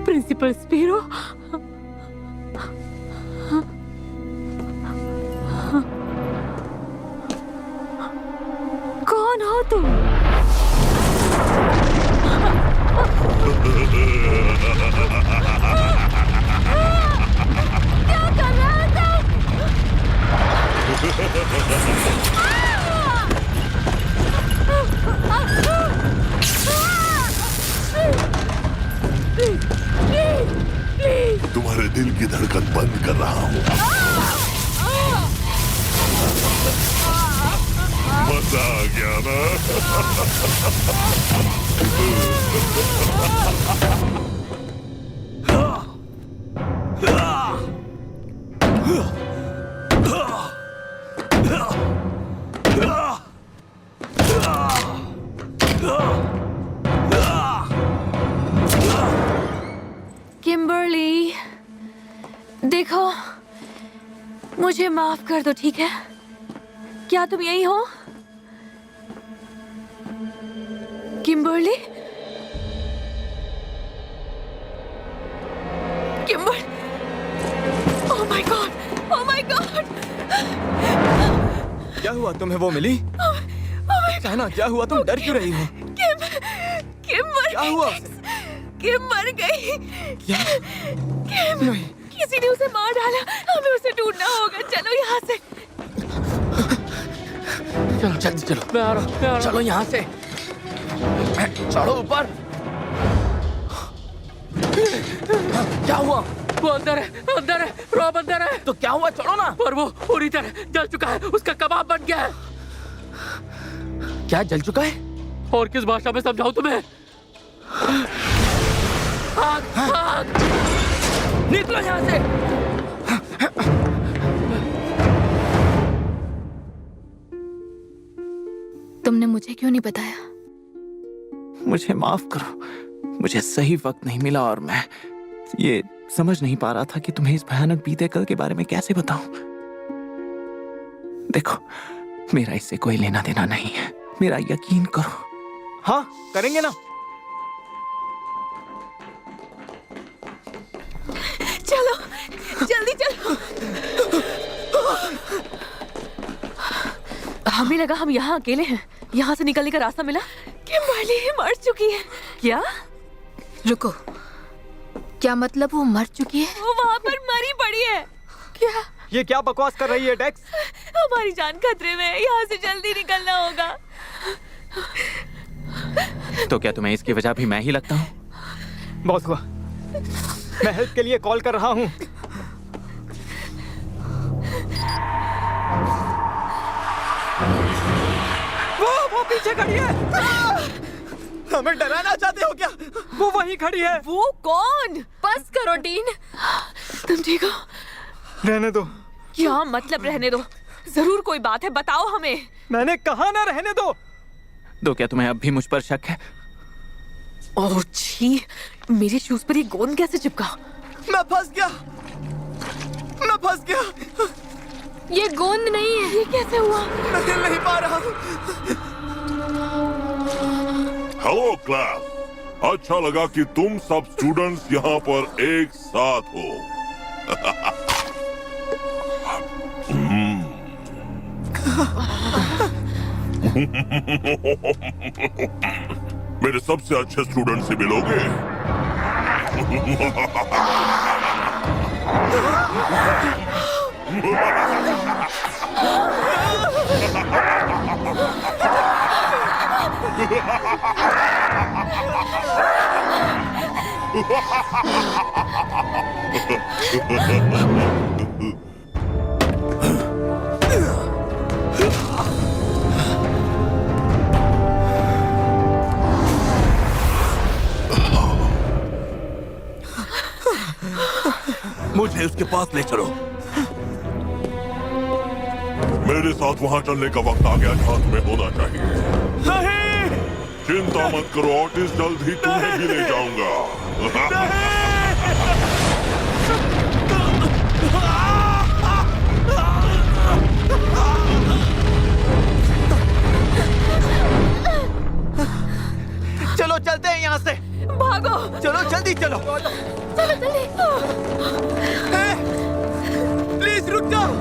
प्रिंसिपल स्पीरो, कौन हो तुम? क्या कर रहा था? तुम्हारे दिल की धड़कन बंद कर रहा हूँ। मजा आ गया ना? किम्बरली, देखो, मुझे माफ कर दो, ठीक है? क्या तुम यही हो? Kimberly? Kimber, oh my God, oh my God! क्या हुआ, तुम्हें वो मिली? सहना, क्या हुआ? तुम डर क्यों रही हो? किम मर क्या हुआ? किम मर गई। क्या? किम, किसी ने उसे मार डाला। हमें उसे ढूंढना होगा। चलो यहाँ से। चलो जल्दी चलो। मैं आ रहा हूँ। चलो यहाँ से। चढ़ो ऊपर। क्या हुआ? वो अंदर है, अंदर है, रॉब अंदर है। तो क्या हुआ? चढ़ो ना। पर वो पूरी तरह जल चुका है, उसका कबाब बन गया है। क्या जल चुका है? और किस भाषा में समझाऊं तुम्हें? आग, आग! निकलो यहाँ से। तुमने मुझे क्यों नहीं बताया? मुझे माफ करो, मुझे सही वक्त नहीं मिला और मैं ये समझ नहीं पा रहा था कि तुम्हें इस भयानक बीते कल के बारे में कैसे बताऊं। देखो, मेरा इससे कोई लेना देना नहीं है, मेरा यकीन करो। हाँ, करेंगे ना। चलो, जल्दी चलो। हमें लगा हम यहाँ अकेले हैं। यहाँ से निकलने का रास्ता मिला। किम्बर्ली मर चुकी है। क्या? रुको, क्या मतलब वो मर चुकी है? वो वहाँ पर मरी पड़ी है। क्या? ये क्या बकवास कर रही है डेक्स? हमारी जान खतरे में है। यहाँ से जल्दी निकलना होगा। तो क्या तुम्हें इसकी वजह भी मैं ही लगता हूँ? बहुत हुआ, मैं हेल्प के लिए कॉल कर रहा हूँ। वो पीछे खड़ी है। हमें डराना चाहते हो क्या? वो वहीं खड़ी है। वो कौन? बस करो डीन। तुम ठीक हो? रहने दो। क्या मतलब रहने दो? जरूर कोई बात है, बताओ हमें। मैंने कहा ना रहने दो। तो क्या तुम्हें अब भी मुझ पर शक है? ओह छी, मेरे शूज पर ये गोंद कैसे चिपका? मैं फंस गया, मैं फंस गया। ये गोंद नहीं है। ये कैसे हुआ? मैं हिल नहीं पा रहा हूँ। हेलो क्लास, अच्छा लगा कि तुम सब स्टूडेंट्स यहाँ पर एक साथ हो। मेरे सबसे अच्छे स्टूडेंट से मिलोगे? मुझे उसके पास ले चलो। मेरे साथ वहाँ चलने का वक्त आ गया जहाँ तुम्हें होना चाहिए। नहीं! चिंता मत करो ऑटिस, जल्द ही तुम्हें भी ले जाऊंगा। चलो चलते हैं यहाँ से। भागो। चलो जल्दी चलो। चलो जल्दी। प्लीज रुक जाओ।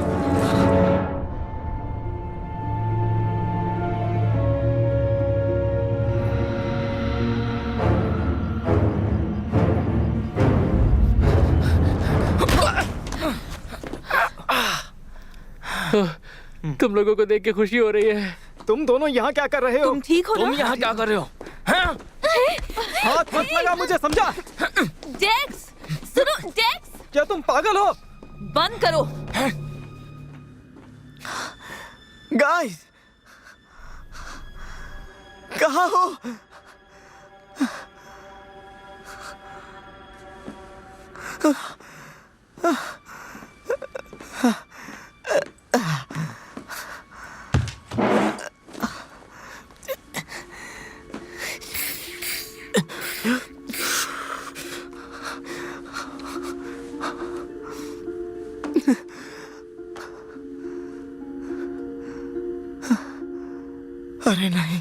तुम लोगों को देख के खुशी हो रही है। तुम दोनों यहाँ क्या कर रहे हो? तुम ठीक हो ना? तुम यहाँ क्या कर रहे हो? हाथ मत लगा मुझे, समझा? डेक्स, सुनो डेक्स। क्या तुम पागल हो? बंद करो। गाइस, कहाँ हो? अरे नहीं,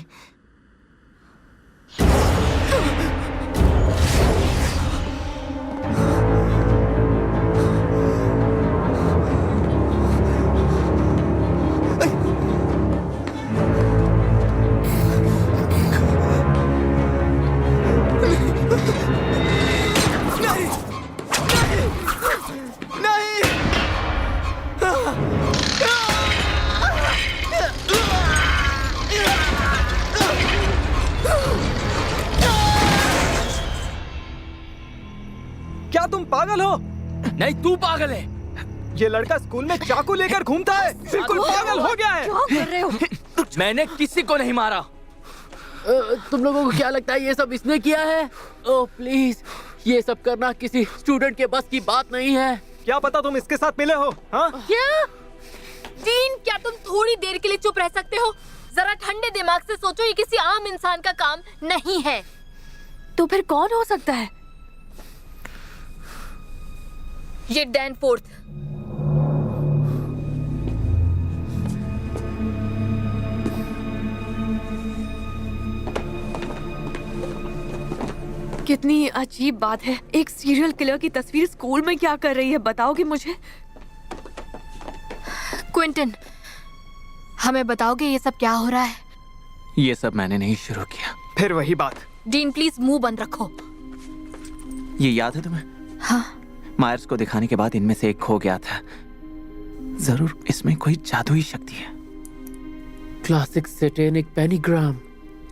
तुम पागल हो? नहीं, तू पागल है। ये लड़का स्कूल में चाकू लेकर घूमता है, बिल्कुल पागल हो गया है। क्या कर रहे हो? मैंने किसी को नहीं मारा। तुम लोगों को क्या लगता है ये सब इसने किया है? ओह प्लीज, ये सब करना किसी स्टूडेंट के बस की बात नहीं है। क्या पता तुम इसके साथ मिले हो? हाँ? क्या? डीन, क्या तुम थोड़ी देर के लिए चुप रह सकते हो? जरा ठंडे दिमाग से सोचो, ये किसी आम इंसान का काम नहीं है। तो फिर कौन हो सकता है? ये डैनफोर्थ। कितनी अजीब बात है, एक सीरियल किलर की तस्वीर स्कूल में क्या कर रही है, बताओगे मुझे? क्विंटन, हमें बताओगे ये सब क्या हो रहा है? ये सब मैंने नहीं शुरू किया। फिर वही बात। डीन प्लीज मुंह बंद रखो। ये याद है तुम्हें? हाँ। मायर्स को दिखाने के बाद इनमें से एक खो गया था। जरूर इसमें कोई जादुई शक्ति है। क्लासिक सैटेनिक पेनीग्राम,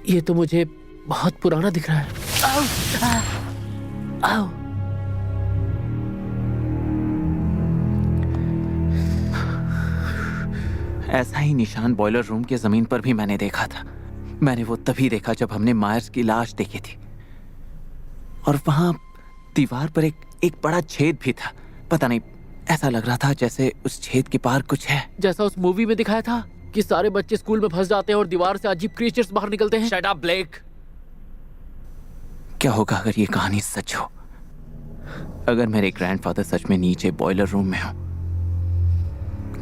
ये तो मुझे बहुत पुराना दिख रहा है। आओ, आओ। ऐसा ही निशान बॉयलर रूम के जमीन पर भी मैंने देखा था। मैंने वो तभी देखा जब हमने मायर्स की लाश देखी थी, और वहां दीवार पर एक बड़ा छेद भी था। पता नहीं, ऐसा लग रहा था जैसे उस छेद के पार कुछ है। जैसा उस मूवी में दिखाया था कि सारे बच्चे स्कूल में फंस जाते हैं और दीवार से अजीब क्रीचर्स बाहर निकलते हैं। Shut up Blake. क्या होगा अगर ये कहानी सच हो? अगर मेरे ग्रैंडफादर सच में नीचे बॉयलर रूम में हो,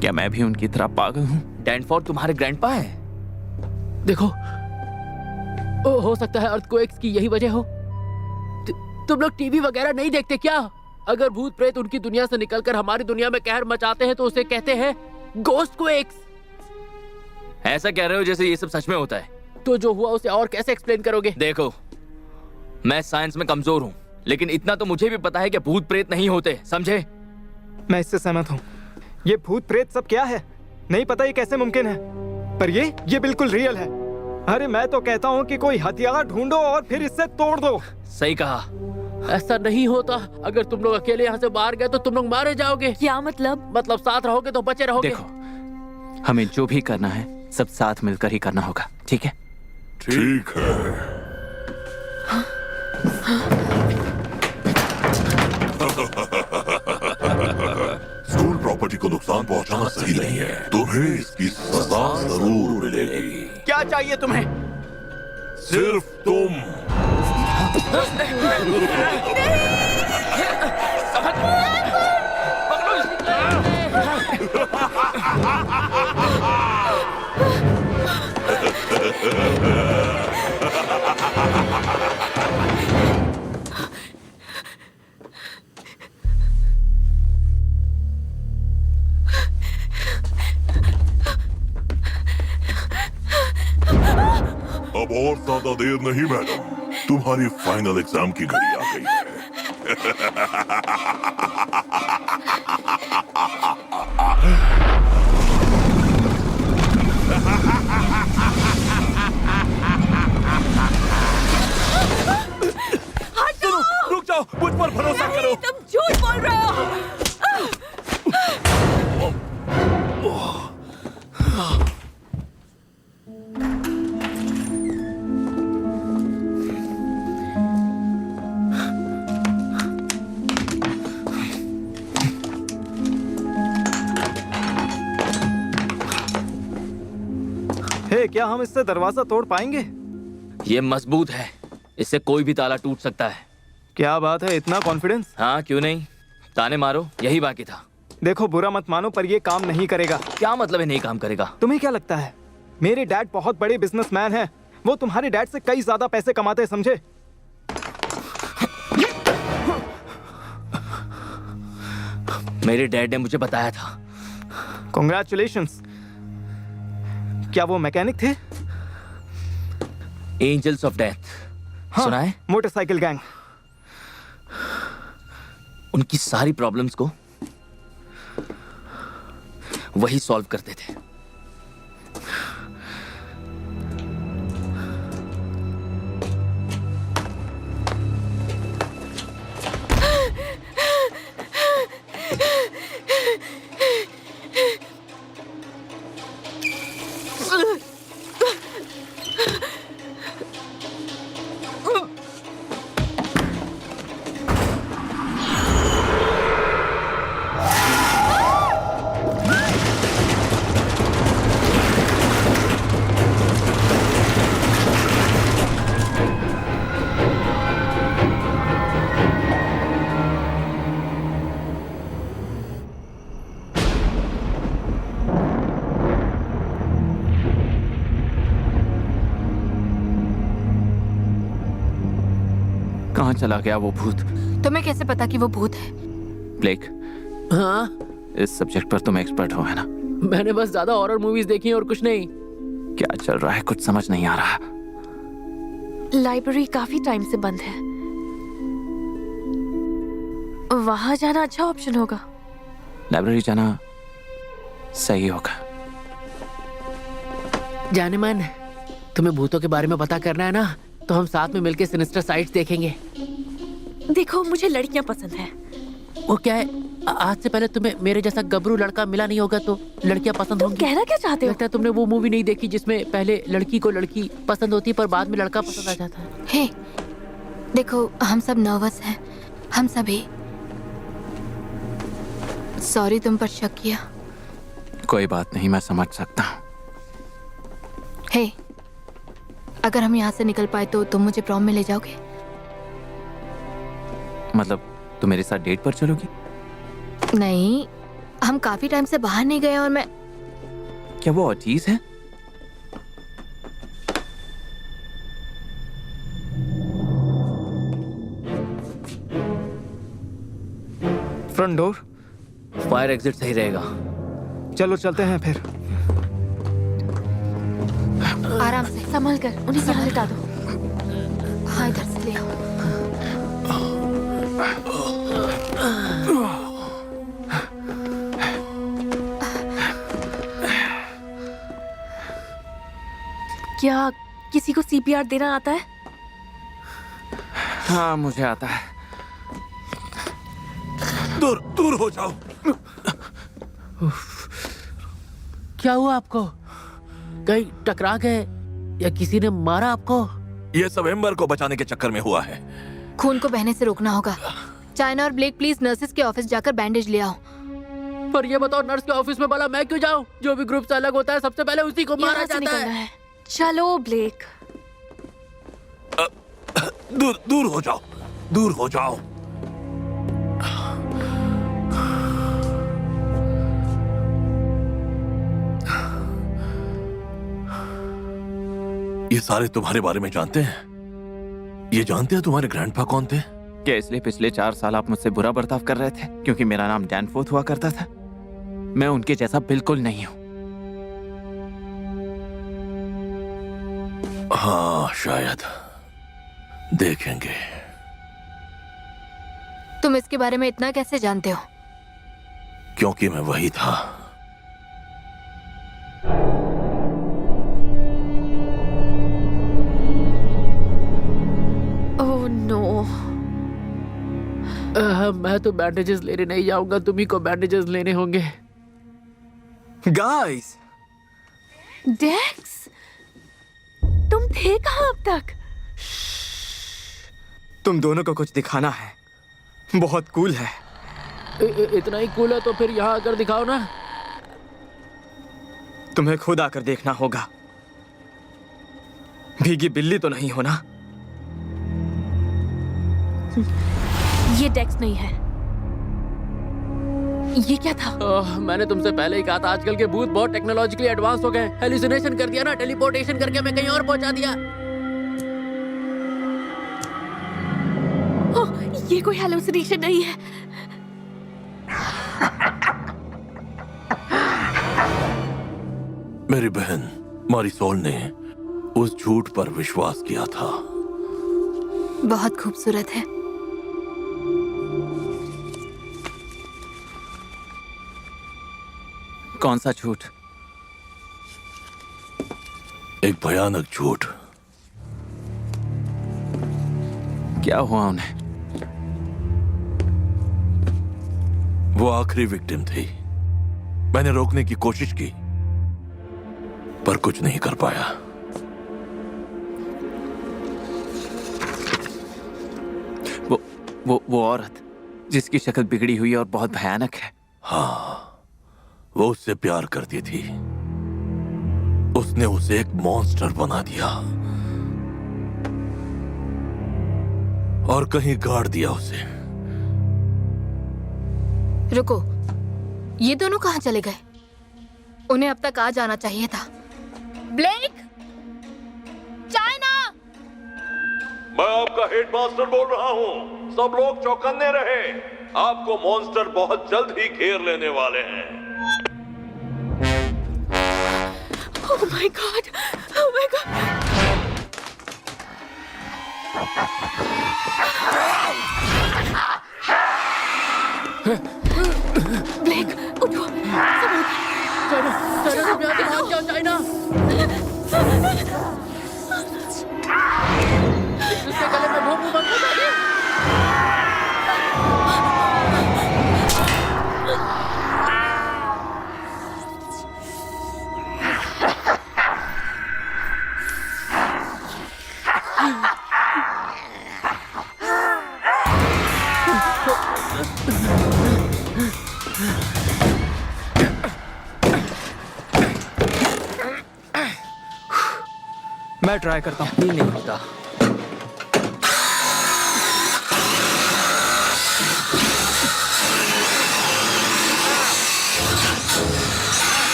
क्या मैं भी उनकी तरह पागल हूँ? डैनफोर्ड तुम्हारे ग्रैंडपा है? देखो, हो सकता है अर्थक्वेक्स की यही वजह हो। तुम लोग टीवी वगैरह नहीं देखते क्या? अगर भूत प्रेत उनकी दुनिया से निकलकर हमारी दुनिया में कहर मचाते हैं तो उसे कहते हैं गोस्ट क्वेक्स। ऐसा कह रहे हो जैसे ये सब सच में होता है। तो जो हुआ उसे और कैसे एक्सप्लेन करोगे? देखो, मैं साइंस में कमजोर हूँ, लेकिन इतना तो मुझे भी पता है कि भूत प्रेत नहीं होते, समझे? मैं इससे सहमत हूँ। ये भूत प्रेत सब क्या है नहीं पता, ये कैसे मुमकिन है, पर ये बिल्कुल रियल है। अरे मैं तो कहता हूँ कि कोई हथियार ढूंढो और फिर इससे तोड़ दो। सही कहा। ऐसा नहीं होता। अगर तुम लोग अकेले यहाँ से बाहर गए तो तुम लोग मारे जाओगे। क्या मतलब? मतलब साथ रहोगे तो बचे रहोगे। देखो, हमें जो भी करना है सब साथ मिलकर ही करना होगा, ठीक है? ठीक है। स्कूल प्रॉपर्टी को नुकसान पहुंचाना सही नहीं है। तुम्हें इसकी सजा जरूर मिलेगी। क्या चाहिए तुम्हें? सिर्फ तुम। अब और ज्यादा देर नहीं मैडम, तुम्हारी फाइनल एग्जाम की घड़ी आ गई है। रुक जाओ, मुझ पर भरोसा करो। तुम झूठ बोल रहे हो। क्या हम इससे दरवाजा तोड़ पाएंगे? ये मजबूत है, इससे कोई भी ताला टूट सकता है। क्या बात है, इतना कॉन्फिडेंस? हाँ, क्यों नहीं, ताने मारो, यही बाकी था। देखो, बुरा मत मानो पर ये काम नहीं करेगा। क्या मतलब है नहीं काम करेगा? तुम्हें क्या लगता है मेरे डैड बहुत बड़े बिजनेसमैन हैं, वो तुम्हारे डैड से कई ज्यादा पैसे कमाते हैं, समझे? मेरे डैड ने मुझे बताया था। Congratulations। क्या वो मैकेनिक थे? एंजल्स ऑफ डेथ, हाँ, सुना है? Motorcycle gang. उनकी सारी प्रॉब्लम्स को वही सॉल्व करते थे। कहाँ चला गया वो भूत? तुम्हें कैसे पता कि वो भूत है? ब्लेक, हाँ, इस सब्जेक्ट पर तुम एक्सपर्ट हो, है ना? मैंने बस ज्यादा हॉरर मूवीज देखी हैं और कुछ नहीं। क्या चल रहा है, कुछ समझ नहीं आ रहा। लाइब्रेरी काफी टाइम से बंद है, वहां जाना अच्छा ऑप्शन होगा। लाइब्रेरी जाना सही होगा। जाने मन, तुम्हें भूतों के बारे में पता करना है ना, तो हम साथ में मिलकर सिनिस्टर साइट्स देखेंगे। देखो, मुझे लड़कियां पसंद है। वो क्या है, आज से पहले तुम्हें मेरे जैसा गबरू लड़का मिला नहीं होगा तो लड़कियां पसंद होंगी। कहना क्या चाहते हो? लगता है तुमने वो मूवी नहीं देखी जिसमें पहले लड़की को लड़की पसंद होती पर बाद में लड़का पसंद आ जाता है। हे, देखो, हम सब नर्वस हैं, हम सभी। सॉरी तुम पर शक किया। कोई बात नहीं, मैं समझ सकता हूँ। हे, अगर हम यहाँ से निकल पाए तो तुम मुझे प्रॉम में ले जाओगे? मतलब तुम मेरे साथ डेट पर चलोगी? नहीं, हम काफी टाइम से बाहर नहीं गए और मैं... क्या वो और चीज है? Front door. फायर एग्जिट सही रहेगा। चलो चलते हैं फिर। आराम से संभल कर, उन्हें यहाँ लिटा दो। हाँ, इधर से ले आओ। क्या किसी को सीपीआर देना आता है? हाँ, मुझे आता है। दूर दूर हो जाओ। क्या हुआ आपको? कहीं टकरा गए या किसी ने मारा आपको? ये सब एम्बर को बचाने के चक्कर में हुआ है। खून को बहने से रोकना होगा। चाइना और ब्लेक, प्लीज नर्सेस के ऑफिस जाकर बैंडेज ले आओ। पर ये बताओ, नर्स के ऑफिस में भला मैं क्यों जाऊं? जो भी ग्रुप से अलग होता है सबसे पहले उसी को मारा जाता है। चलो ब्लेक। दूर दूर हो जाओ, दूर हो जाओ। ये सारे तुम्हारे बारे में जानते हैं? ये जानते हैं तुम्हारे ग्रैंडपा कौन थे? क्या इसलिए पिछले 4 साल आप मुझसे बुरा बर्ताव कर रहे थे क्योंकि मेरा नाम डैनफोर्थ हुआ करता था? मैं उनके जैसा बिल्कुल नहीं हूं। हाँ, शायद देखेंगे। तुम इसके बारे में इतना कैसे जानते हो? क्योंकि मैं वही था। Oh no. मैं तो बैंडेजेस लेने नहीं जाऊंगा, तुम्ही को बैंडेजेस लेने होंगे। गाइस, डेक्स, तुम थे कहाँ अब तक? तुम दोनों को कुछ दिखाना है, बहुत कूल है। इतना ही कूल है तो फिर यहाँ आकर दिखाओ ना। तुम्हें खुद आकर देखना होगा। भीगी बिल्ली तो नहीं हो ना? ये डेक्स नहीं है। ये क्या था? मैंने तुमसे पहले ही कहा था, आजकल के भूत बहुत टेक्नोलॉजिकली एडवांस हो गए। हेलुसिनेशन कर दिया ना, टेलीपोर्टेशन करके मैं कहीं और पहुंचा दिया। ये कोई हेलुसिनेशन नहीं है। मेरी बहन मारिसोल ने उस झूठ पर विश्वास किया था। बहुत खूबसूरत है। कौन सा झूठ? एक भयानक झूठ। क्या हुआ उन्हें? वो आखिरी विक्टिम थी। मैंने रोकने की कोशिश की पर कुछ नहीं कर पाया। वो औरत जिसकी शक्ल बिगड़ी हुई और बहुत भयानक है। हाँ, वो उससे प्यार करती थी। उसने उसे एक मॉन्स्टर बना दिया और कहीं गाड़ दिया उसे। रुको, ये दोनों कहाँ चले गए? उन्हें अब तक आ जाना चाहिए था। Blake, China! मैं आपका हेडमास्टर बोल रहा हूँ। सब लोग चौकन्ने रहे, आपको मॉन्स्टर बहुत जल्द ही घेर लेने वाले हैं। Oh my God! Oh my God! Blake, उठो। चाइना, चाइना तुम यहाँ से भाग जाओ, चाइना। उसके गले में भोंपू मत फंसाइए। मैं ट्राई करता हूँ। ये नहीं होता।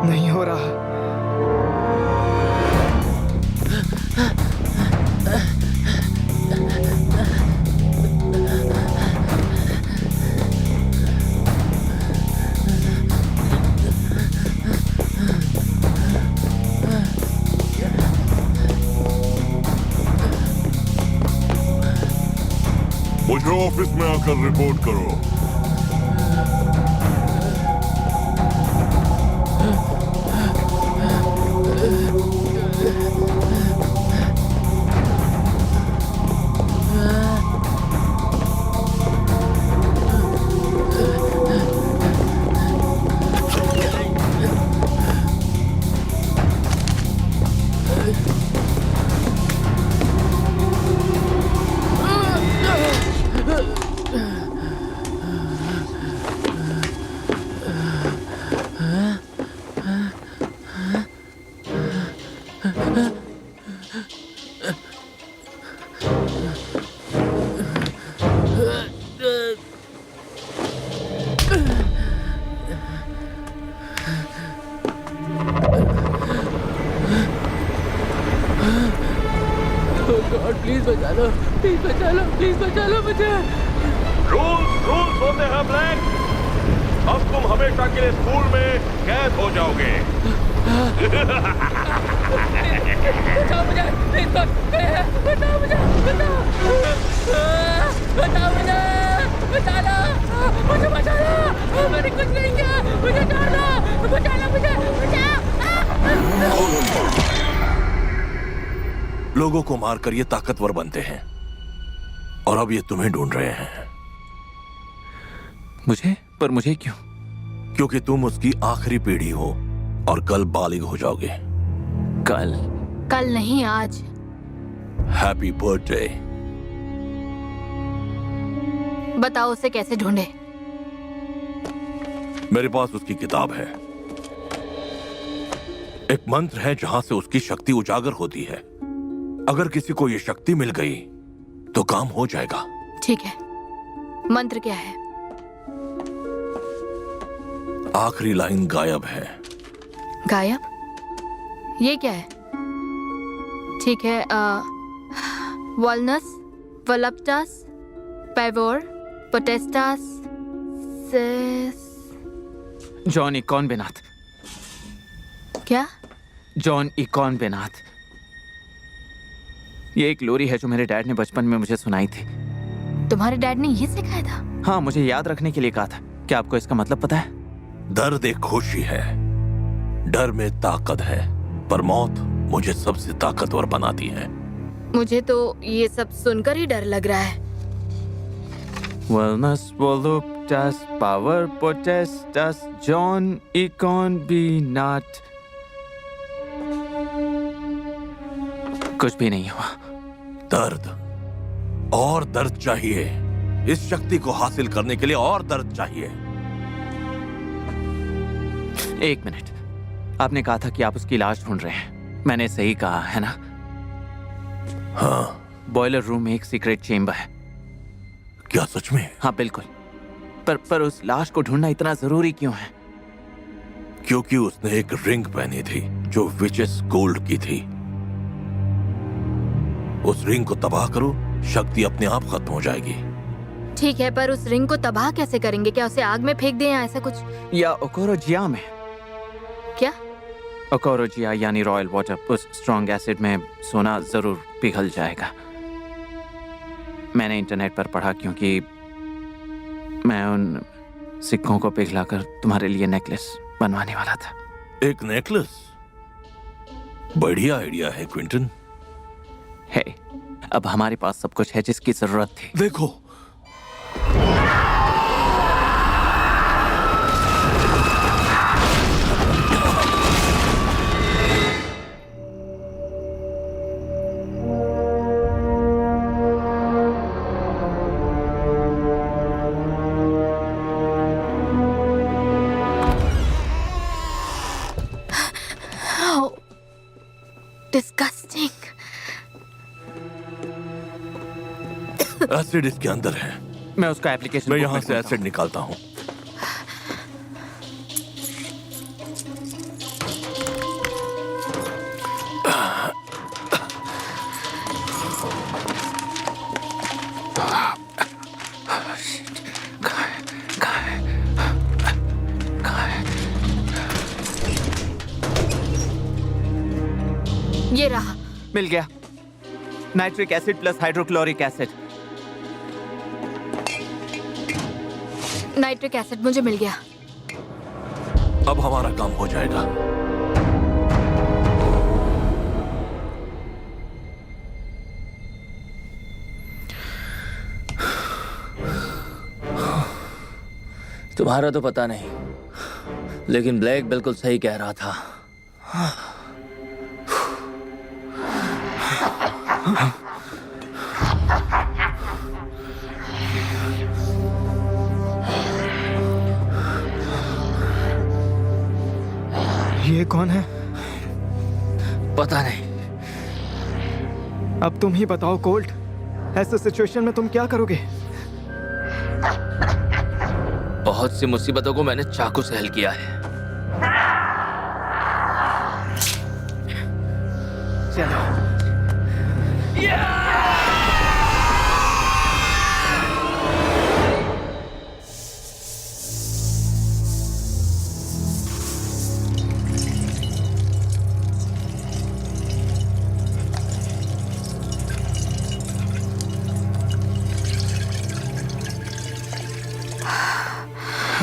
नहीं हो रहा। मुझे ऑफिस में आकर रिपोर्ट करो। प्लीज बचा लो, प्लीज बचा लो, प्लीज बचा लो मुझे। रूल्स होते हैं ब्लैक। अब तुम हमेशा के लिए स्कूल में कैद हो जाओगे। बचाओ मुझे, प्लीज बचाओ मुझे, बचाओ मुझे, बचा लो, मुझे बचा लो। मैंने कुछ नहीं किया, मुझे छोड़ दो, बचा लो मुझे, बचाओ। लोगों को मारकर ये ताकतवर बनते हैं और अब ये तुम्हें ढूंढ रहे हैं। मुझे? पर मुझे क्यों? क्योंकि तुम उसकी आखिरी पीढ़ी हो और कल बालिग हो जाओगे। कल? कल नहीं, आज। Happy birthday. बताओ उसे कैसे ढूंढे? मेरे पास उसकी किताब है। एक मंत्र है जहां से उसकी शक्ति उजागर होती है। अगर किसी को ये शक्ति मिल गई तो काम हो जाएगा। ठीक है, मंत्र क्या है? आखिरी लाइन गायब है। गायब? ये क्या है? ठीक है, वॉलनस, वोलप्टस, पैवोर, पोटेस्टास, जॉन इकॉन बेनाथ। क्या? जॉन इकॉन बेनाथ। ये एक लोरी है जो मेरे डैड ने बचपन में मुझे सुनाई थी। तुम्हारे डैड ने ये सिखाया था? हाँ, मुझे याद रखने के लिए कहा था। क्या आपको इसका मतलब पता है? दर्द एक खुशी है, डर में ताकत है, पर मौत मुझे सबसे ताकतवर बनाती है। मुझे तो ये सब सुनकर ही डर लग रहा है। Wellness, voluptas, power, potestas, John Econ Benath। कुछ भी नहीं हुआ। दर्द और दर्द चाहिए। इस शक्ति को हासिल करने के लिए और दर्द चाहिए। एक मिनट, आपने कहा था कि आप उसकी लाश ढूंढ रहे हैं। मैंने सही कहा है ना? हाँ। बॉयलर रूम में एक सीक्रेट चेम्बर है। क्या सच में? हाँ बिल्कुल। पर उस लाश को ढूंढना इतना जरूरी क्यों है? क्योंकि उसने एक रिंग पहनी थी जो विचेस गोल्ड की थी। उस रिंग को तबाह करो, शक्ति अपने आप खत्म हो जाएगी। ठीक है, पर उस रिंग को तबाह कैसे करेंगे? क्या उसे आग में फेंक दें या ऐसा कुछ? या ओकोरोजिया में। क्या? ओकोरोजिया यानी रॉयल वाटर, उस स्ट्रॉन्ग एसिड में सोना जरूर पिघल जाएगा। मैंने इंटरनेट पर पढ़ा क्योंकि मैं उन सिक्कों को पिघलाकर तुम्हारे लिए नेकलेस बनवाने वाला था। एक नेकलेस? बढ़िया आइडिया है क्विंटन। है, अब हमारे पास सब कुछ है जिसकी जरूरत थी। देखो, डिस्गस्टिंग। एसिड इसके अंदर है। मैं उसका एप्लीकेशन मैं यहाँ से एसिड निकालता हूँ। ये रहा। मिल गया। Nitric acid plus hydrochloric acid. Nitric acid मुझे मिल गया। अब हमारा काम हो जाएगा। तुम्हारा तो पता नहीं, लेकिन ब्लैक बिल्कुल सही कह रहा था। ये कौन है? पता नहीं। अब तुम ही बताओ कोल्ट, ऐसे सिचुएशन में तुम क्या करोगे? बहुत सी मुसीबतों को मैंने चाकू से हल किया है। चलो।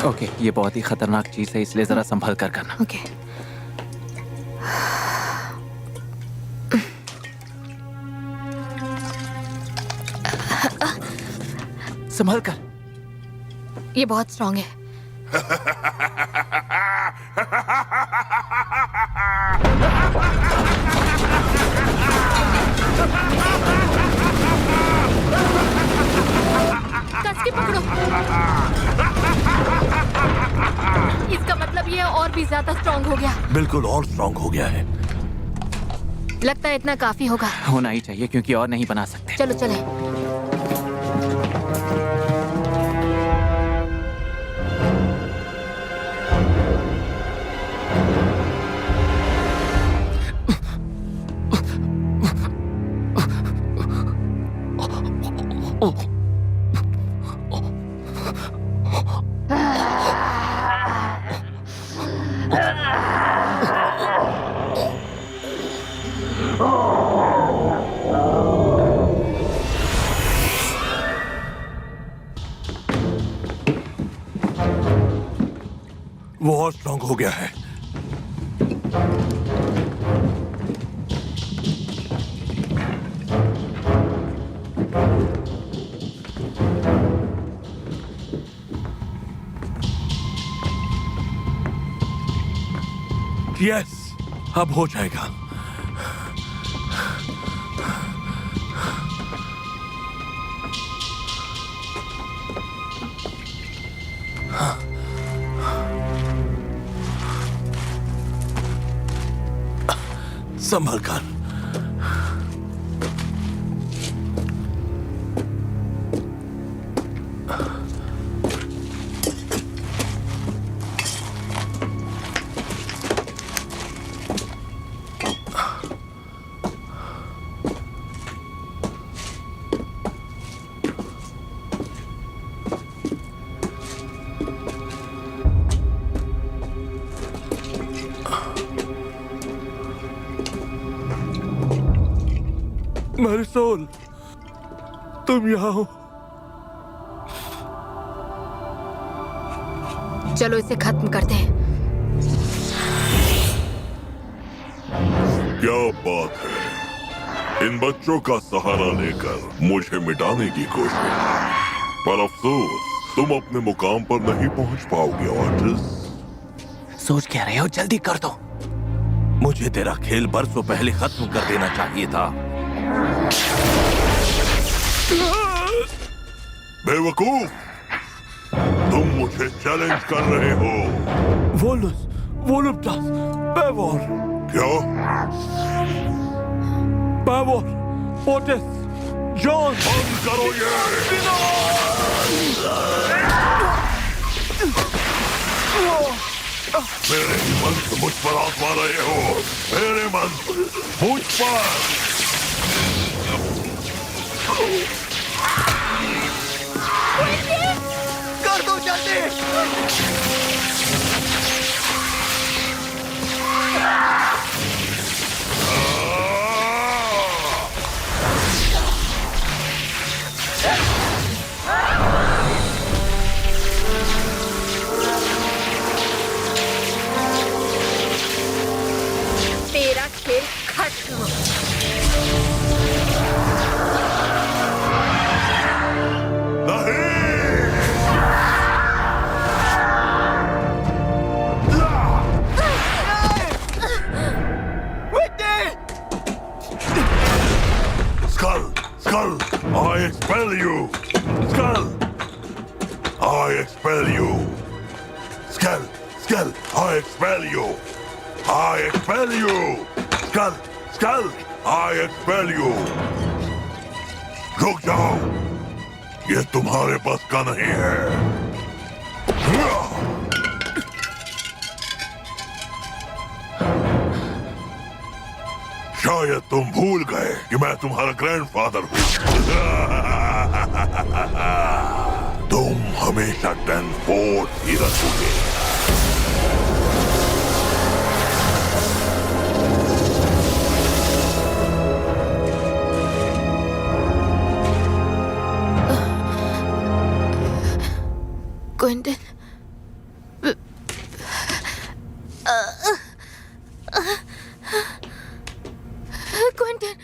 ओके, ये बहुत ही खतरनाक चीज है, इसलिए जरा संभल कर करना। ओके। संभल कर। ये बहुत स्ट्रांग है। कस के पकड़ो। इसका मतलब ये और भी ज्यादा स्ट्रांग हो गया। बिल्कुल और स्ट्रांग हो गया है। लगता है इतना काफी होगा। होना ही चाहिए क्योंकि और नहीं बना सकते। चलो चले। वो और स्ट्रांग हो गया है। यस, अब हो जाएगा। संभल कर। मैरिसोल, तुम यहाँ हो? चलो इसे खत्म करते हैं। क्या बात है, इन बच्चों का सहारा लेकर मुझे मिटाने की कोशिश, पर अफसोस तुम अपने मुकाम पर नहीं पहुंच पाओगे ऑटिस। सोच क्या रहे हो, जल्दी कर दो। मुझे तेरा खेल बरसों पहले खत्म कर देना चाहिए था। बेवकूफ, तुम मुझे चैलेंज कर रहे हो। वोलुप्टस, पेवोर। क्या? पेवोर, ओटिस, जॉन। बंद करो ये। मेरे मंत्र मुझ पर आजमा रहे हो, मेरे मंत्र मुझ पर। कर दो जल्दी। तेरा खेल खत्म। Skull, I expel you. Skull, I expel you. Skull, I expel you. I expel you. Skull, I expel you. रुक जाओ, ये तुम्हारे बस का नहीं है। शायद तुम भूल गए कि मैं तुम्हारा ग्रैंडफादर हूँ। तुम हमेशा डैनफोर्ड ही रखोगे। क्विंटन, क्विंटन,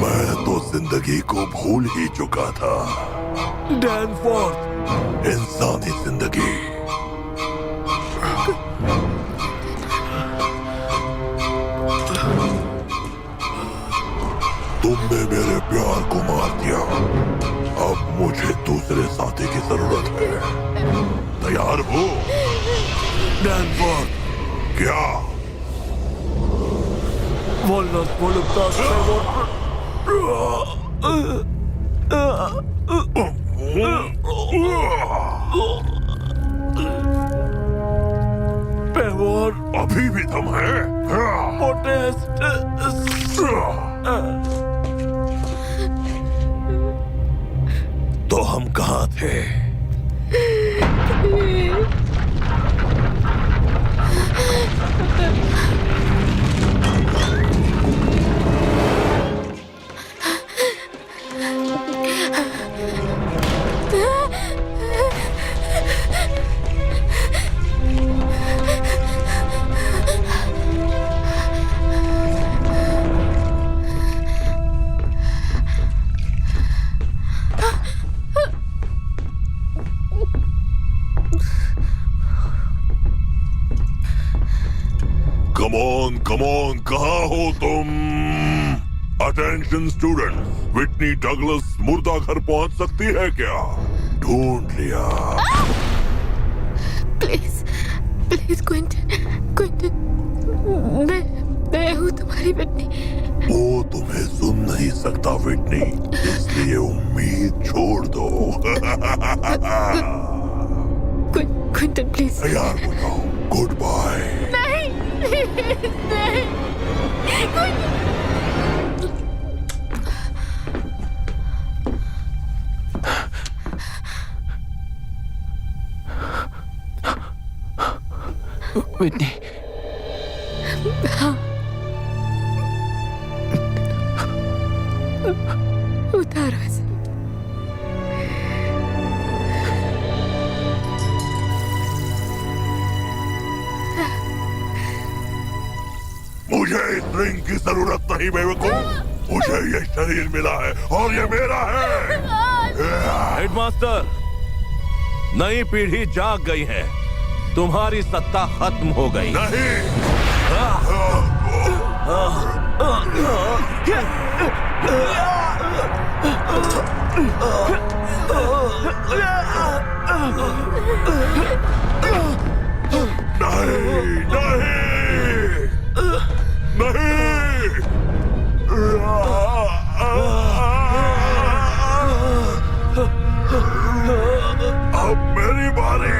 मैं तो जिंदगी को भूल ही चुका था। डैनफोर्ड, इंसानी जिंदगी। तुमने मेरे प्यार को मार दिया, अब मुझे दूसरे साथी की जरूरत है। तैयार हो? डैनफोर्ड। क्या? वोलुप्टस, पेवोर। अभी भी दम है? ओटिस। तो हम कहाँ थे? Come on, कहाँ हो तुम? Attention students, विटनी डगलस मुर्दा घर पहुंच सकती है क्या? ढूंढ लिया। प्लीज क्विंटन, मैं हूँ तुम्हारी विटनी। वो तुम्हें सुन नहीं सकता विटनी, इसलिए उम्मीद छोड़ दो। Quinton please. यार बताओ, गुड बाय। नहीं नहीं विटनी, हाँ उतारो इसे। मुझे इस रिंग की जरूरत नहीं बेवकूफ, मुझे ये शरीर मिला है और ये मेरा है। हेडमास्टर, नई पीढ़ी जाग गई है, तुम्हारी सत्ता खत्म हो गई। नहीं। अब मेरी बारी।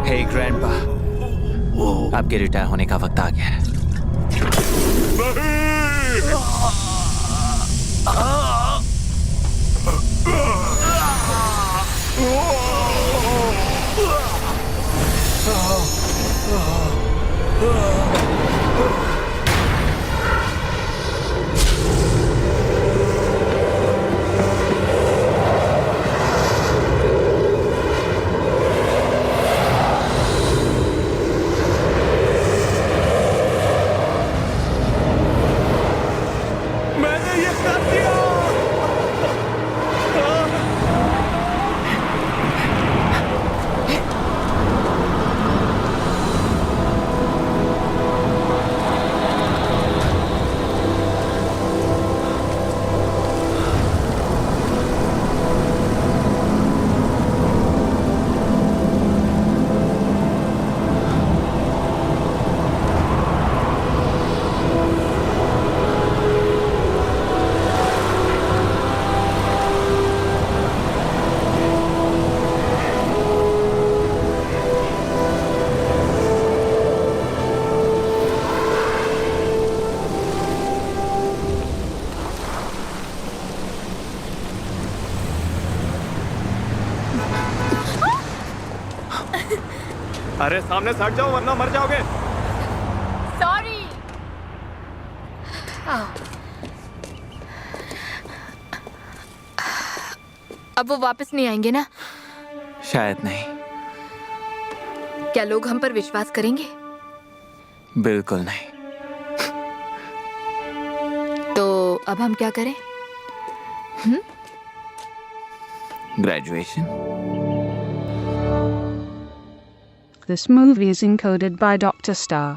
हे ग्रैंडपा, आपके रिटायर होने का वक्त आ गया है। अरे सामने से हट जाओ वरना मर जाओगे। सॉरी। अब वो वापस नहीं आएंगे ना? शायद नहीं। क्या लोग हम पर विश्वास करेंगे? बिल्कुल नहीं। तो अब हम क्या करें? Graduation. This movie is encoded by Dr. Star.